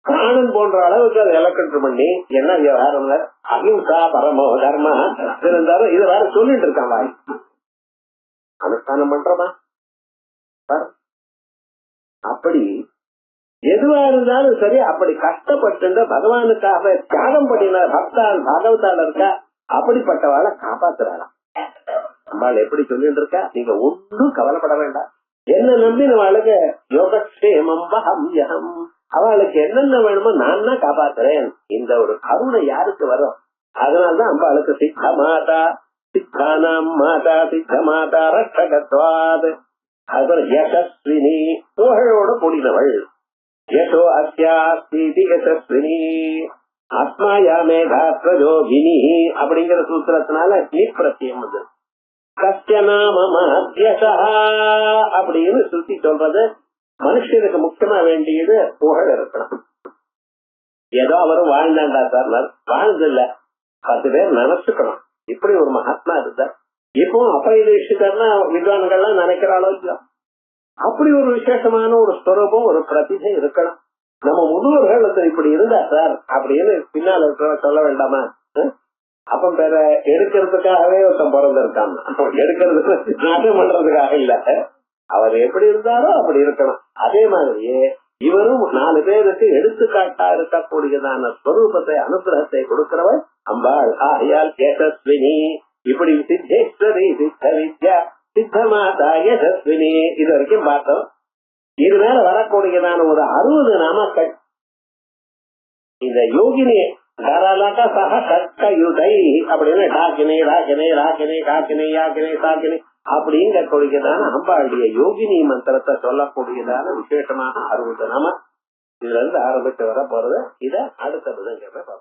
பிராணன் போன்ற அளவுக்கு அதை எலக்ட்ரிக் பண்ணி என்ன வேற அகிம்சா பரமோ தர்மா இருந்தாலும் இதை வேற சொல்லிட்டு இருக்கான். வாய் அனுஷ்டானம் பண்றதா அப்படி எதுவா இருந்தாலும் சரி அப்படி கஷ்டப்பட்டு பகவானுக்காக தியாகம் பண்ணின பக்தால் பாகவதால இருக்கா, அப்படிப்பட்டவாளை காப்பாத்துறாளாம். நம்மளால எப்படி சொல்லிட்டு இருக்கா, நீங்க ஒன்றும் கவலைப்பட வேண்டாம், என்ன நம்பி நம்மளுக்கு யோகக்ஷேமம் வஹம்யஹம், அவளுக்கு என்னென்ன வேணுமோ நான் தான் காப்பாத்துறேன். இந்த ஒரு கருணை யாருக்கு வரும்? அதனால்தான் அம்பாளுக்கு சித்த மாதா, சித்தானாம் மாதா, சித்த மாதா ரட்சகத்வாத். அதுபோல யசஸ்வினி, புகழோட கூடினவள். யசோ அஸ்யாஸ்தி யசஸ்வினி ஆத்மாயா மேகாத்வஜோகினி அப்படிங்கிற சூத்திரத்தினால நீ பிரத்தியம் வந்து கஸ்யநாமத்யசா அப்படின்னு சுத்தி சொல்றது. மனுஷனுக்கு முக்கியமா வேண்டியது புகழ் இருக்கணும். ஏதோ அவரும் வாழ்ந்தாண்டா சார், வாழ்ந்து இல்ல, 10 பேர் நினைச்சுக்கணும் இப்படி ஒரு மகாத்மா இருந்தார். இப்போ அப்பா வித்வான்கள்லாம் நினைக்கிறாளோ இல்லையோ, அப்படி ஒரு விசேஷமான ஒரு ஸ்வரூபம், ஒரு பிரதிபை இருக்கணும். நம்ம முன்னோர்கள் இப்படி இருந்தா சார் அப்படின்னு பின்னால இருக்கிற சொல்ல வேண்டாமா? அப்ப பேர எடுக்கிறதுக்காகவே ஒருத்தன் பிறந்திருக்கான், எடுக்கிறதுக்கு நாட்டம் பண்றதுக்காக இல்ல. அவர் எப்படி இருந்தாரோ அப்படி இருக்கணும். அதே மாதிரியே இவரும் 4 பேருக்கு எடுத்துக்காட்டா இருக்கக்கூடியதான ஸ்வரூபத்தை, அனுகிரகத்தை கொடுக்கிறவர் அம்பாள். ஆகையால் யசஸ்வினி, இப்படி சித்தேஸ்வரி, சித்த வித்யா, சித்த மாதா, யசஸ்வினி இது வரைக்கும் பார்த்தோம். இது மேல வரக்கூடியதான ஒரு 60 நாமக்கள். இந்த யோகினி அப்படின்னு டாக்கினே ராக்கினே ராக்கினே காக்கினே யாக்கினே சாக்கினே அப்படிங்க கூடியதான அம்பாளுடைய யோகினி மந்திரத்தை சொல்லக்கூடியதான விசேஷமான 60 நாம இதுல இருந்து ஆரம்பிச்சு வர போறது. இத அடுத்த விதங்க பார்ப்போம்.